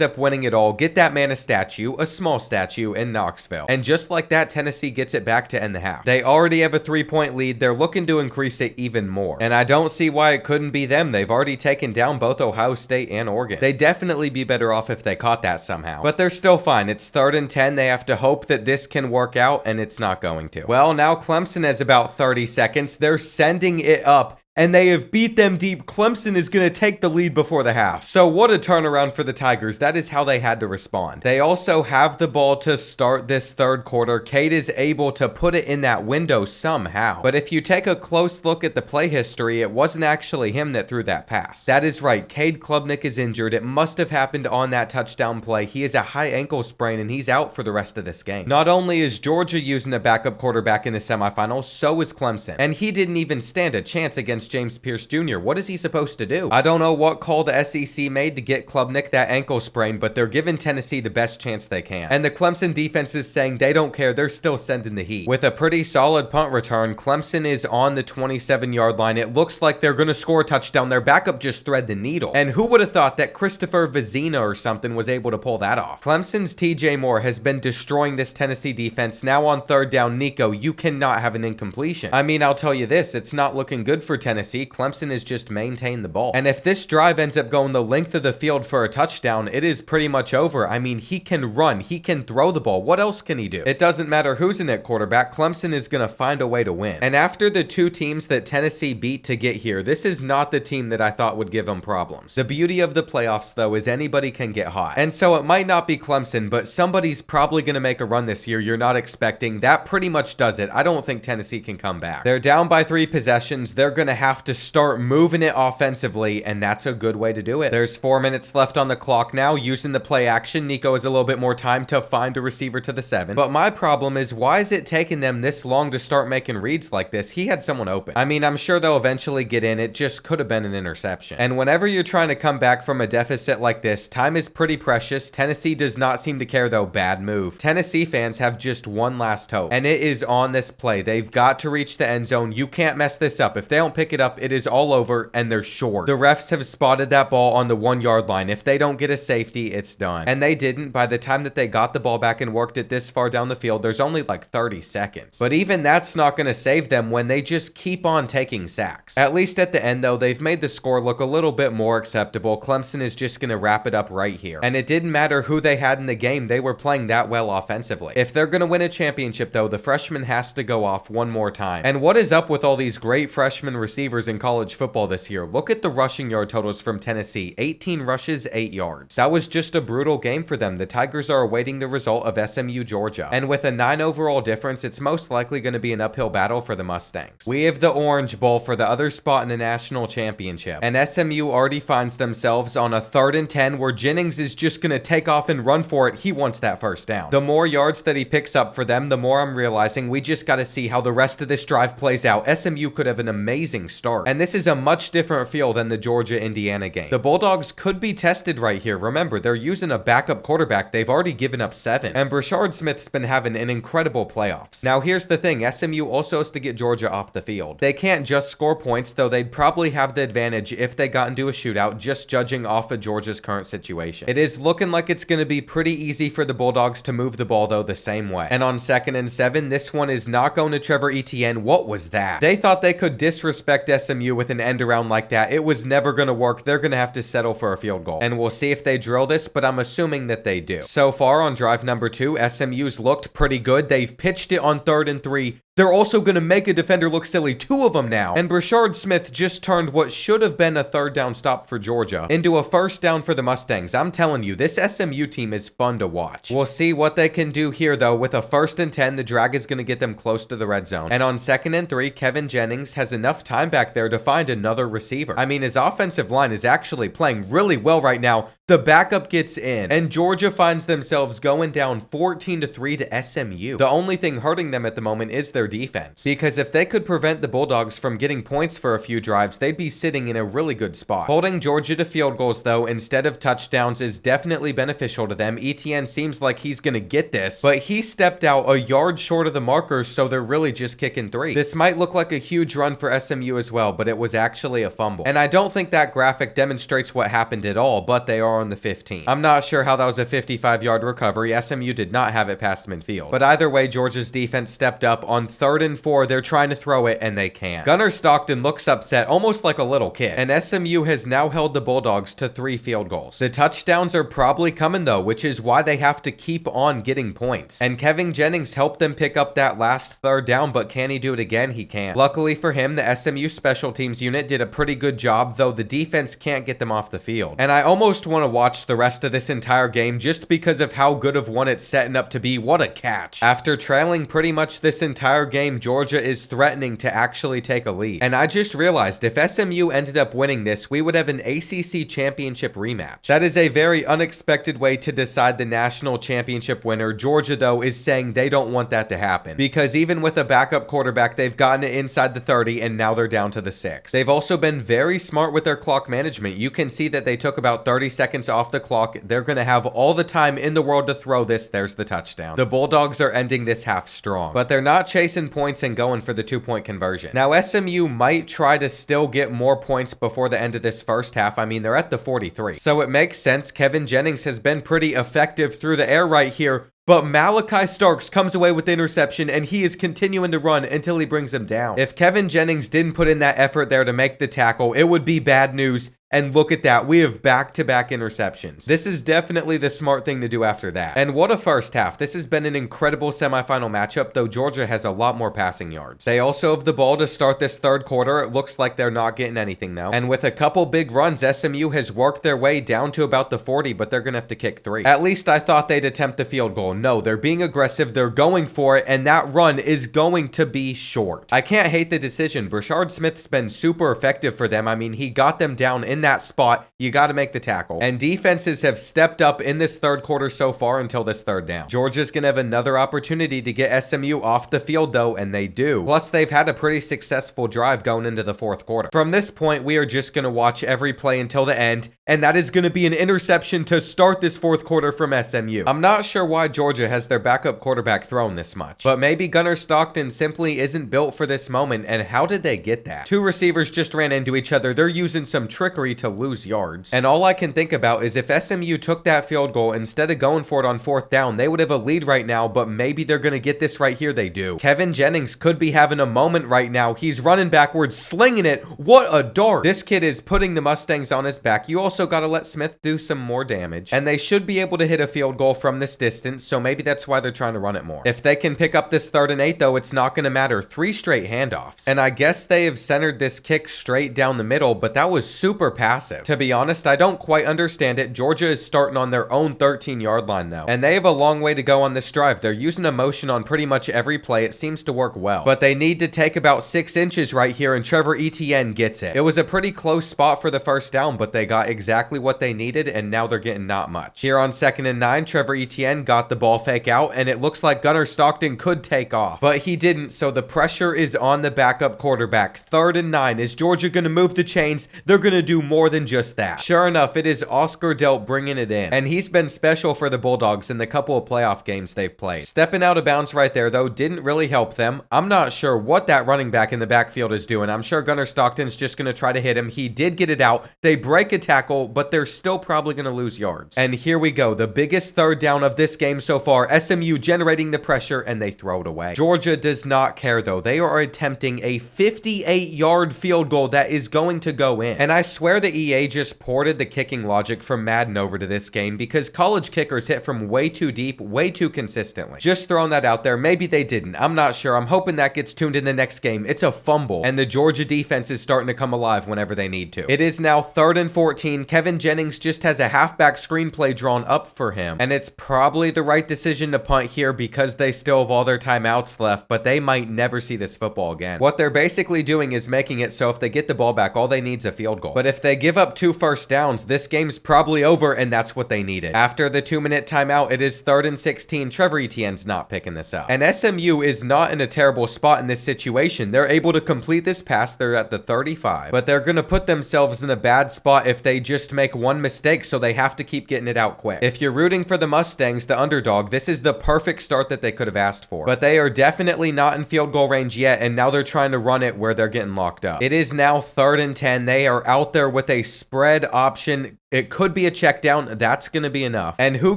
up winning it all, get that man a statue, a small statue in Knoxville. And just like that, Tennessee gets it back to end the half. They already have a 3-point lead. They're looking to increase it even more. And I don't see why it couldn't be them. They've already taken down both Ohio State and Oregon. They'd definitely be better off if they caught that somehow. But they're still fine. It's 3rd and 10. They have to hope that this can work out, and it's not going to. Well, now Clemson has about 30 seconds. They're sending it up, and they have beat them deep. Clemson is going to take the lead before the half. So what a turnaround for the Tigers. That is how they had to respond. They also have the ball to start this 3rd quarter. Cade is able to put it in that window somehow. But if you take a close look at the play history, it wasn't actually him that threw that pass. That is right. Cade Klubnik is injured. It must have happened on that touchdown play. He has a high ankle sprain, and he's out for the rest of this game. Not only is Georgia using a backup quarterback in the semifinals, so is Clemson. And he didn't even stand a chance against James Pierce Jr. What is he supposed to do? I don't know what call the SEC made to get Klubnik that ankle sprain, but they're giving Tennessee the best chance they can. And the Clemson defense is saying they don't care. They're still sending the heat. With a pretty solid punt return, Clemson is on the 27-yard line. It looks like they're going to score a touchdown. Their backup just thread the needle. And who would have thought that Christopher Vizina or something was able to pull that off? Clemson's TJ Moore has been destroying this Tennessee defense. Now on 3rd down, Nico, you cannot have an incompletion. I mean, I'll tell you this, it's not looking good for Tennessee. Clemson has just maintained the ball. And if this drive ends up going the length of the field for a touchdown, it is pretty much over. I mean, he can run, he can throw the ball. What else can he do? It doesn't matter who's in at quarterback. Clemson is going to find a way to win. And after the 2 teams that Tennessee beat to get here, this is not the team that I thought would give them problems. The beauty of the playoffs, though, is anybody can get hot. And so it might not be Clemson, but somebody's probably going to make a run this year you're not expecting. That pretty much does it. I don't think Tennessee can come back. They're down by 3 possessions. They're going to have to start moving it offensively, and that's a good way to do it. There's 4 minutes left on the clock now. Using the play action, Nico has a little bit more time to find a receiver to the 7. But my problem is, why is it taking them this long to start making reads like this? He had someone open. I mean, I'm sure they'll eventually get in. It just could have been an interception. And whenever you're trying to come back from a deficit like this, time is pretty precious. Tennessee does not seem to care, though. Bad move. Tennessee fans have just one last hope, and it is on this play. They've got to reach the end zone. You can't mess this up. If they don't pick it it up, it is all over, and they're short. The refs have spotted that ball on the 1-yard line. If they don't get a safety, it's done. And they didn't. By the time that they got the ball back and worked it this far down the field, there's only like 30 seconds. But even that's not going to save them when they just keep on taking sacks. At least at the end, though, they've made the score look a little bit more acceptable. Clemson is just going to wrap it up right here. And it didn't matter who they had in the game. They were playing that well offensively. If they're going to win a championship, though, the freshman has to go off one more time. And what is up with all these great freshman receivers in college football this year? Look at the rushing yard totals from Tennessee. 18 rushes, 8 yards. That was just a brutal game for them. The Tigers are awaiting the result of SMU Georgia. And with a 9 overall difference, it's most likely going to be an uphill battle for the Mustangs. We have the Orange Bowl for the other spot in the national championship. And SMU already finds themselves on a 3rd and 10 where Jennings is just going to take off and run for it. He wants that first down. The more yards that he picks up for them, the more I'm realizing we just got to see how the rest of this drive plays out. SMU could have an amazing start. And this is a much different feel than the Georgia-Indiana game. The Bulldogs could be tested right here. Remember, they're using a backup quarterback. They've already given up 7. And Brashard Smith's been having an incredible playoffs. Now, here's the thing. SMU also has to get Georgia off the field. They can't just score points, though they'd probably have the advantage if they got into a shootout, just judging off of Georgia's current situation. It is looking like it's going to be pretty easy for the Bulldogs to move the ball, though, the same way. And on 2nd and 7, this one is not going to Trevor Etienne. What was that? They thought they could disrespect SMU with an end around like that. It was never going to work. They're going to have to settle for a field goal. And we'll see if they drill this, but I'm assuming that they do. So far on drive number 2, SMU's looked pretty good. They've pitched it on 3rd and 3. They're also going to make a defender look silly, 2 of them now. And Brashard Smith just turned what should have been a 3rd down stop for Georgia into a 1st down for the Mustangs. I'm telling you, this SMU team is fun to watch. We'll see what they can do here, though. With a 1st and 10, the drag is going to get them close to the red zone. And on 2nd and 3, Kevin Jennings has enough time back there to find another receiver. I mean, his offensive line is actually playing really well right now. The backup gets in, and Georgia finds themselves going down 14-3 to SMU. The only thing hurting them at the moment is their defense, because if they could prevent the Bulldogs from getting points for a few drives, they'd be sitting in a really good spot. Holding Georgia to field goals, though, instead of touchdowns is definitely beneficial to them. Etienne seems like he's going to get this, but he stepped out a yard short of the markers, so they're really just kicking 3. This might look like a huge run for SMU as well, but it was actually a fumble. And I don't think that graphic demonstrates what happened at all, but they are on the 15. I'm not sure how that was a 55-yard recovery. SMU did not have it past midfield. But either way, Georgia's defense stepped up. On 3rd and 4, they're trying to throw it, and they can't. Gunnar Stockton looks upset, almost like a little kid. And SMU has now held the Bulldogs to 3 field goals. The touchdowns are probably coming, though, which is why they have to keep on getting points. And Kevin Jennings helped them pick up that last 3rd down, but can he do it again? He can. Luckily for him, the SMU special teams unit did a pretty good job, though the defense can't get them off the field. And I almost want to watch the rest of this entire game just because of how good of one it's setting up to be. What a catch. After trailing pretty much this entire game, Georgia is threatening to actually take a lead. And I just realized if SMU ended up winning this, we would have an ACC championship rematch. That is a very unexpected way to decide the national championship winner. Georgia, though, is saying they don't want that to happen, because even with a backup quarterback, they've gotten it inside the 30, and now they're down to the 6. They've also been very smart with their clock management. You can see that they took about 30 seconds off the clock. They're going to have all the time in the world to throw this. There's the touchdown. The Bulldogs are ending this half strong, but they're not chasing points and going for the 2-point conversion. Now, SMU might try to still get more points before the end of this first half. I mean, they're at the 43. So it makes sense. Kevin Jennings has been pretty effective through the air right here. But Malachi Starks comes away with the interception, and he is continuing to run until he brings him down. If Kevin Jennings didn't put in that effort there to make the tackle, it would be bad news. And look at that. We have back-to-back interceptions. This is definitely the smart thing to do after that. And what a first half. This has been an incredible semifinal matchup, though Georgia has a lot more passing yards. They also have the ball to start this 3rd quarter. It looks like they're not getting anything, though. And with a couple big runs, SMU has worked their way down to about the 40, but they're going to have to kick 3. At least I thought they'd attempt the field goal. No, they're being aggressive. They're going for it, and that run is going to be short. I can't hate the decision. Brashard Smith's been super effective for them. I mean, he got them down in in that spot, you got to make the tackle. And defenses have stepped up in this third quarter so far until this third down. Georgia's going to have another opportunity to get SMU off the field though, and they do. Plus, they've had a pretty successful drive going into the fourth quarter. From this point, we are just going to watch every play until the end, and that is going to be an interception to start this fourth quarter from SMU. I'm not sure why Georgia has their backup quarterback thrown this much, but maybe Gunnar Stockton simply isn't built for this moment, and how did they get that? Two receivers just ran into each other. They're using some trickery to lose yards. And all I can think about is if SMU took that field goal, instead of going for it on fourth down, they would have a lead right now, but maybe they're going to get this right here. They do. Kevin Jennings could be having a moment right now. He's running backwards, slinging it. What a dart. This kid is putting the Mustangs on his back. You also got to let Smith do some more damage, and they should be able to hit a field goal from this distance, so maybe that's why they're trying to run it more. If they can pick up this 3rd and 8 though, it's not going to matter. 3 straight handoffs, and I guess they have centered this kick straight down the middle, but that was super passive. To be honest, I don't quite understand it. Georgia is starting on their own 13-yard line though, and they have a long way to go on this drive. They're using a motion on pretty much every play. It seems to work well, but they need to take about 6 inches right here, and Trevor Etienne gets it. It was a pretty close spot for the first down, but they got exactly what they needed, and now they're getting not much. Here on 2nd and 9, Trevor Etienne got the ball fake out, and it looks like Gunnar Stockton could take off, but he didn't, so the pressure is on the backup quarterback. 3rd and 9. Is Georgia going to move the chains? They're going to do more than just that. Sure enough, it is Oscar Delp bringing it in, and he's been special for the Bulldogs in the couple of playoff games they've played. Stepping out of bounds right there, though, didn't really help them. I'm not sure what that running back in the backfield is doing. I'm sure Gunnar Stockton's just going to try to hit him. He did get it out. They break a tackle, but they're still probably going to lose yards. And here we go. The biggest third down of this game so far. SMU generating the pressure, and they throw it away. Georgia does not care, though. They are attempting a 58-yard field goal that is going to go in. And I swear the EA just ported the kicking logic from Madden over to this game, because college kickers hit from way too deep, way too consistently. Just throwing that out there. Maybe they didn't. I'm not sure. I'm hoping that gets tuned in the next game. It's a fumble, and the Georgia defense is starting to come alive whenever they need to. It is now 3rd and 14. Kevin Jennings just has a halfback screenplay drawn up for him, and it's probably the right decision to punt here because they still have all their timeouts left, but they might never see this football again. What they're basically doing is making it so if they get the ball back, all they need is a field goal. But if they give up 2 first downs, this game's probably over, and that's what they needed. After the 2-minute timeout, it is 3rd and 16. Trevor Etienne's not picking this up, and SMU is not in a terrible spot in this situation. They're able to complete this pass. They're at the 35, but they're going to put themselves in a bad spot if they just make one mistake, so they have to keep getting it out quick. If you're rooting for the Mustangs, the underdog, this is the perfect start that they could have asked for, but they are definitely not in field goal range yet, and now they're trying to run it where they're getting locked up. It is now 3rd and 10. They are out there with a spread option. It could be a check down. That's going to be enough. And who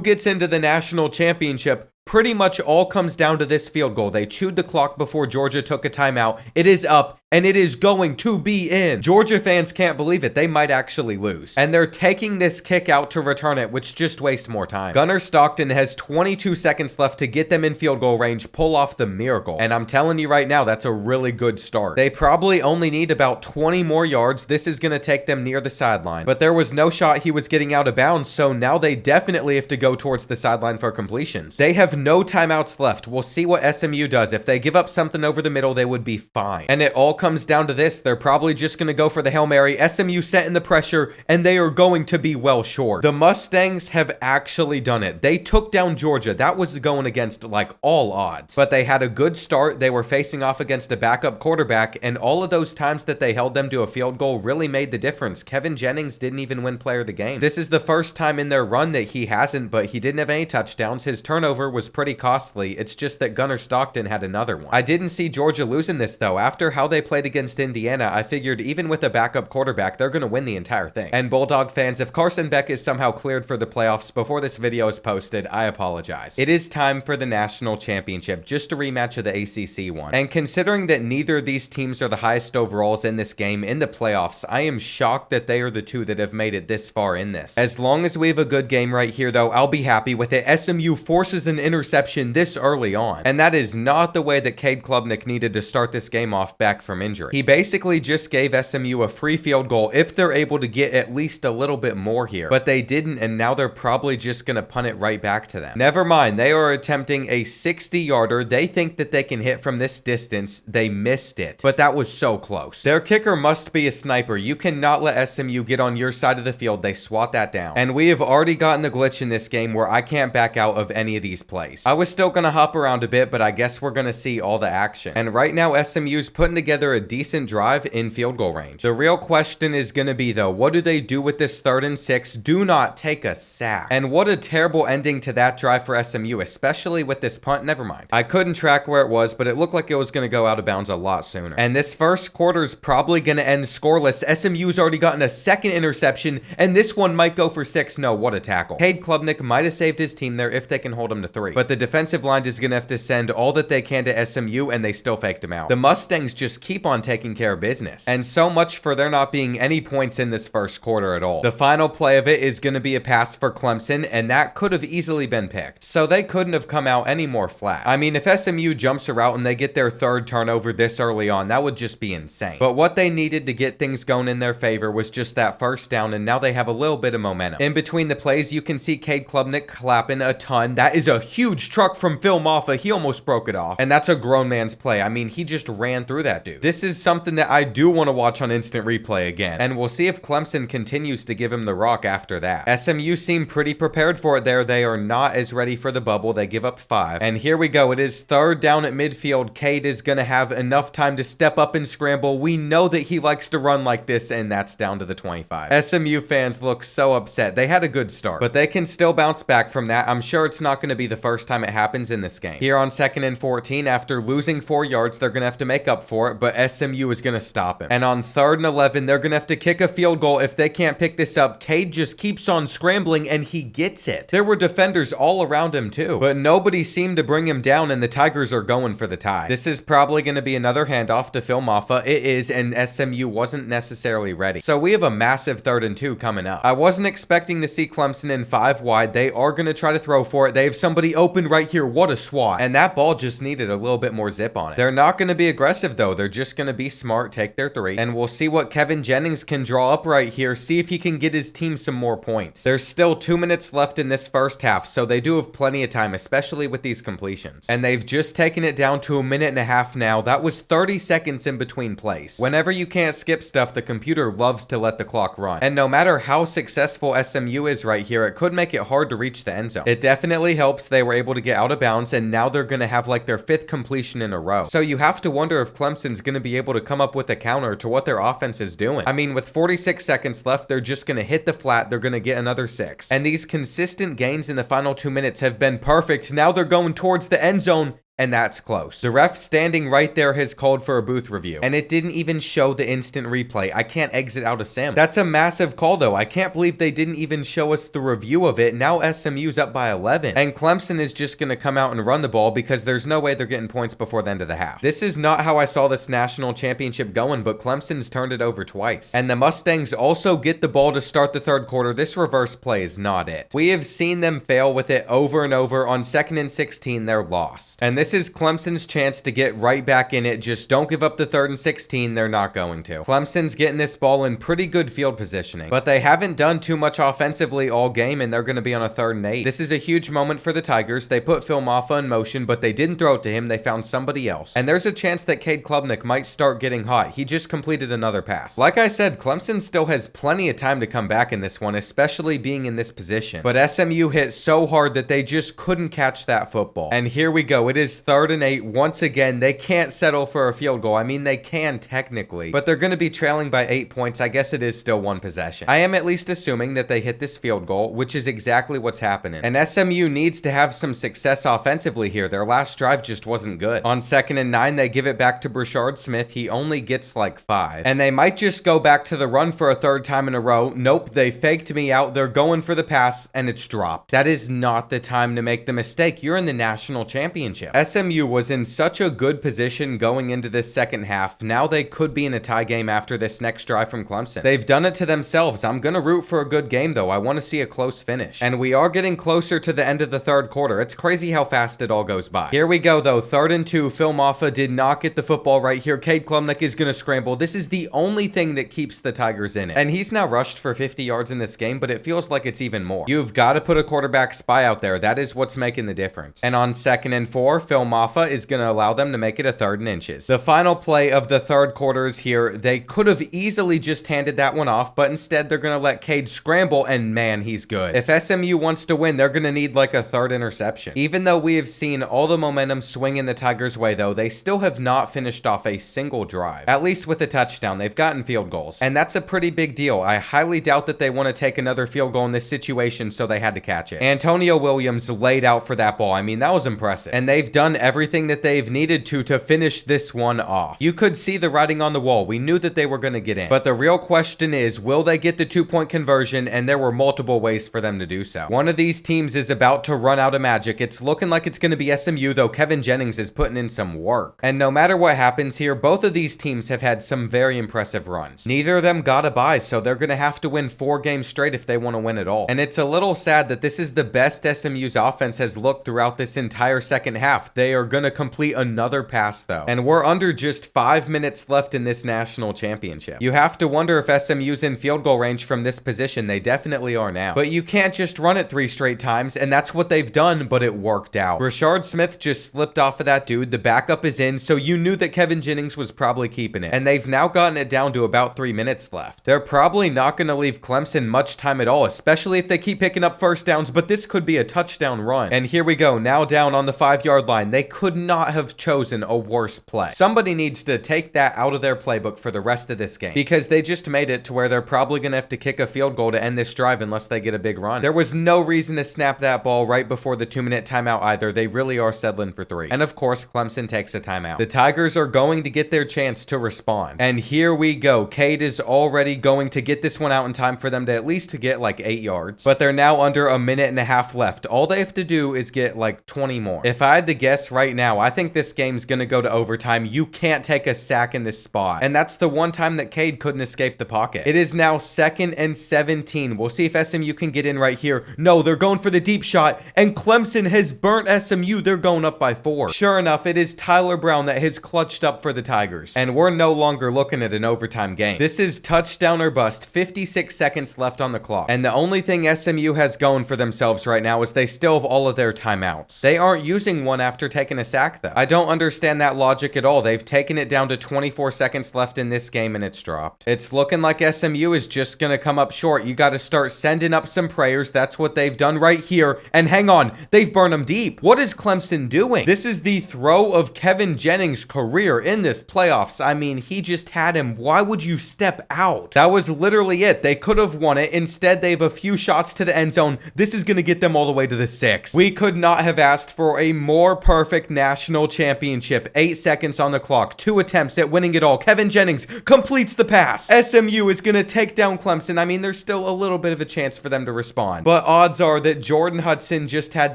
gets into the national championship? Pretty much all comes down to this field goal. They chewed the clock before Georgia took a timeout. It is up, and it is going to be in. Georgia fans can't believe it. They might actually lose. And they're taking this kick out to return it, which just wastes more time. Gunnar Stockton has 22 seconds left to get them in field goal range, pull off the miracle. And I'm telling you right now, that's a really good start. They probably only need about 20 more yards. This is going to take them near the sideline. But there was no shot he was getting out of bounds, so now they definitely have to go towards the sideline for completions. They have no timeouts left. We'll see what SMU does. If they give up something over the middle, they would be fine. And it all comes down to this. They're probably just going to go for the Hail Mary. SMU setting the pressure, and they are going to be well short. The Mustangs have actually done it. They took down Georgia. That was going against like all odds, but they had a good start. They were facing off against a backup quarterback, and all of those times that they held them to a field goal really made the difference. Kevin Jennings didn't even win player of the game. This is the first time in their run that he hasn't, but he didn't have any touchdowns. His turnover was pretty costly. It's just that Gunnar Stockton had another one. I didn't see Georgia losing this though. After how they played against Indiana, I figured even with a backup quarterback, they're going to win the entire thing. And Bulldog fans, if Carson Beck is somehow cleared for the playoffs before this video is posted, I apologize. It is time for the national championship, just a rematch of the ACC one. And considering that neither of these teams are the highest overalls in this game in the playoffs, I am shocked that they are the two that have made it this far in this. As long as we have a good game right here though, I'll be happy with it. SMU forces an interception this early on, and that is not the way that Cade Klubnik needed to start this game off back from from injury. He basically just gave SMU a free field goal if they're able to get at least a little bit more here, but they didn't, and now they're probably just gonna punt it right back to them. Never mind, they are attempting a 60-yarder. They think that they can hit from this distance. They missed it, but that was so close. Their kicker must be a sniper. You cannot let SMU get on your side of the field. They swat that down, and we have already gotten the glitch in this game where I can't back out of any of these plays. I was still gonna hop around a bit, but I guess we're gonna see all the action. And right now, SMU's putting together a decent drive in field goal range. The real question is gonna be, though, what do they do with this 3rd and 6? Do not take a sack. And what a terrible ending to that drive for SMU, especially with this punt. Never mind. I couldn't track where it was, but it looked like it was gonna go out of bounds a lot sooner. And this first quarter's probably gonna end scoreless. SMU's already gotten a 2nd interception, and this one might go for 6. No, what a tackle. Cade Klubnik might have saved his team there if they can hold him to 3. But the defensive line is gonna have to send all that they can to SMU, and they still faked him out. The Mustangs just keep on taking care of business. And so much for there not being any points in this first quarter at all. The final play of it is gonna be a pass for Clemson, and that could have easily been picked. So they couldn't have come out any more flat. I mean, if SMU jumps a route and they get their 3rd turnover this early on, that would just be insane. But what they needed to get things going in their favor was just that first down, and now they have a little bit of momentum. In between the plays, you can see Cade Klubnik clapping a ton. That is a huge truck from Phil Maffa. He almost broke it off. And that's a grown man's play. I mean, he just ran through that dude. This is something that I do want to watch on instant replay again. And we'll see if Clemson continues to give him the rock after that. SMU seem pretty prepared for it there. They are not as ready for the bubble. They give up 5. And here we go. It is 3rd down at midfield. Cade is going to have enough time to step up and scramble. We know that he likes to run like this, and that's down to the 25. SMU fans look so upset. They had a good start, but they can still bounce back from that. I'm sure it's not going to be the first time it happens in this game. Here on 2nd and 14, after losing 4 yards, they're going to have to make up for it, but SMU is going to stop him. And on 3rd and 11, they're going to have to kick a field goal. If they can't pick this up, Cade just keeps on scrambling, and he gets it. There were defenders all around him too, but nobody seemed to bring him down, and the Tigers are going for the tie. This is probably going to be another handoff to Phil Maffa. It is, and SMU wasn't necessarily ready. So we have a massive 3rd and 2 coming up. I wasn't expecting to see Clemson in 5 wide. They are going to try to throw for it. They have somebody open right here. What a swat. And that ball just needed a little bit more zip on it. They're not going to be aggressive though. They're just going to be smart, take their 3. And we'll see what Kevin Jennings can draw up right here. See if he can get his team some more points. There's still 2 minutes left in this first half, so they do have plenty of time, especially with these completions. And they've just taken it down to 1.5 minutes now. That was 30 seconds in between plays. Whenever you can't skip stuff, the computer loves to let the clock run. And no matter how successful SMU is right here, it could make it hard to reach the end zone. It definitely helps they were able to get out of bounds, and now they're going to have like their 5th completion in a row. So you have to wonder if Clemson's going to be able to come up with a counter to what their offense is doing. I mean, with 46 seconds left, they're just going to hit the flat. They're going to get another 6. And these consistent gains in the final 2 minutes have been perfect. Now they're going towards the end zone, and that's close. The ref standing right there has called for a booth review, and it didn't even show the instant replay. I can't exit out of sim. That's a massive call though. I can't believe they didn't even show us the review of it. Now SMU's up by 11, and Clemson is just going to come out and run the ball because there's no way they're getting points before the end of the half. This is not how I saw this national championship going, but Clemson's turned it over twice. And the Mustangs also get the ball to start the 3rd quarter. This reverse play is not it. We have seen them fail with it over and over. On 2nd and 16, they're lost. And this is Clemson's chance to get right back in it. Just don't give up the 3rd and 16. They're not going to. Clemson's getting this ball in pretty good field positioning, but they haven't done too much offensively all game, and they're going to be on a 3rd and 8. This is a huge moment for the Tigers. They put Phil Maffa in motion, but they didn't throw it to him. They found somebody else. And there's a chance that Cade Klubnik might start getting hot. He just completed another pass. Like I said, Clemson still has plenty of time to come back in this one, especially being in this position. But SMU hit so hard that they just couldn't catch that football. And here we go. It is 3rd and 8. Once again, they can't settle for a field goal. I mean, they can technically, but they're going to be trailing by 8 points. I guess it is still 1 possession. I am at least assuming that they hit this field goal, which is exactly what's happening. And SMU needs to have some success offensively here. Their last drive just wasn't good. On 2nd and 9, they give it back to Brashard Smith. He only gets like 5. And they might just go back to the run for a 3rd time in a row. Nope, they faked me out. They're going for the pass, and it's dropped. That is not the time to make the mistake. You're in the national championship. SMU was in such a good position going into this second half. Now they could be in a tie game after this next drive from Clemson. They've done it to themselves. I'm going to root for a good game, though. I want to see a close finish. And we are getting closer to the end of the third quarter. It's crazy how fast it all goes by. Here we go, though. 3rd and 2. Phil Maffa did not get the football right here. Cade Klubnik is going to scramble. This is the only thing that keeps the Tigers in it. And he's now rushed for 50 yards in this game, but it feels like it's even more. You've got to put a quarterback spy out there. That is what's making the difference. And on 2nd and 4, Phil Maffa is going to allow them to make it a 3rd and inches. The final play of the third quarter is here. They could have easily just handed that one off, but instead they're going to let Cade scramble, and man, he's good. If SMU wants to win, they're going to need like a 3rd interception. Even though we have seen all the momentum swing in the Tigers' way, though, they still have not finished off a single drive. At least with a touchdown, they've gotten field goals. And that's a pretty big deal. I highly doubt that they want to take another field goal in this situation, so they had to catch it. Antonio Williams laid out for that ball. I mean, that was impressive. And they've done everything that they've needed to finish this one off. You could see the writing on the wall. We knew that they were going to get in. But the real question is, will they get the 2-point conversion? And there were multiple ways for them to do so. One of these teams is about to run out of magic. It's looking like it's going to be SMU, though Kevin Jennings is putting in some work. And no matter what happens here, both of these teams have had some very impressive runs. Neither of them got a bye, so they're going to have to win 4 games straight if they want to win it all. And it's a little sad that this is the best SMU's offense has looked throughout this entire second half. They are going to complete another pass, though. And we're under just 5 minutes left in this national championship. You have to wonder if SMU's in field goal range from this position. They definitely are now. But you can't just run it 3 straight times, and that's what they've done, but it worked out. Rashard Smith just slipped off of that dude. The backup is in, so you knew that Kevin Jennings was probably keeping it. And they've now gotten it down to about 3 minutes left. They're probably not going to leave Clemson much time at all, especially if they keep picking up first downs, but this could be a touchdown run. And here we go, now down on the 5-yard line. They could not have chosen a worse play. Somebody needs to take that out of their playbook for the rest of this game, because they just made it to where they're probably going to have to kick a field goal to end this drive unless they get a big run. There was no reason to snap that ball right before the 2-minute timeout either. They really are settling for 3. And of course, Clemson takes a timeout. The Tigers are going to get their chance to respond. And here we go. Cade is already going to get this one out in time for them to at least get like 8 yards. But they're now under a minute and a half left. All they have to do is get like 20 more. If I had to guess right now, I think this game's going to go to overtime. You can't take a sack in this spot. And that's the one time that Cade couldn't escape the pocket. It is now 2nd and 17. We'll see if SMU can get in right here. No, they're going for the deep shot, and Clemson has burnt SMU. They're going up by 4. Sure enough, it is Tyler Brown that has clutched up for the Tigers. And we're no longer looking at an overtime game. This is touchdown or bust. 56 seconds left on the clock. And the only thing SMU has going for themselves right now is they still have all of their timeouts. They aren't using one after taking a sack, though. I don't understand that logic at all. They've taken it down to 24 seconds left in this game, and it's dropped. It's looking like SMU is just going to come up short. You got to start sending up some prayers. That's what they've done right here. And hang on, they've burned them deep. What is Clemson doing? This is the throw of Kevin Jennings' career in this playoffs. I mean, he just had him. Why would you step out? That was literally it. They could have won it. Instead, they have a few shots to the end zone. This is going to get them all the way to the 6. We could not have asked for a more perfect national championship. 8 seconds on the clock. 2 attempts at winning it all. Kevin Jennings completes the pass. SMU is going to take down Clemson. I mean, there's still a little bit of a chance for them to respond. But odds are that Jordan Hudson just had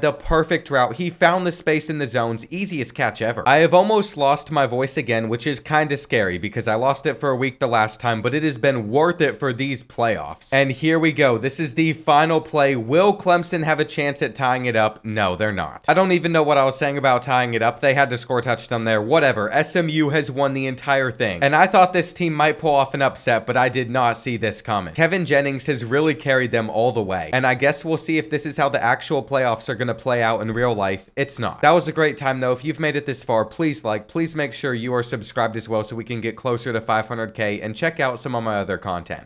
the perfect route. He found the space in the zones. Easiest catch ever. I have almost lost my voice again, which is kind of scary because I lost it for a week the last time, but it has been worth it for these playoffs. And here we go. This is the final play. Will Clemson have a chance at tying it up? No, they're not. I don't even know what I was saying about tying it up. They had to score a touchdown there. Whatever. SMU has won the entire thing. And I thought this team might pull off an upset, but I did not see this coming. Kevin Jennings has really carried them all the way. And I guess we'll see if this is how the actual playoffs are going to play out in real life. It's not. That was a great time, though. If you've made it this far, please make sure you are subscribed as well so we can get closer to 500K and check out some of my other content.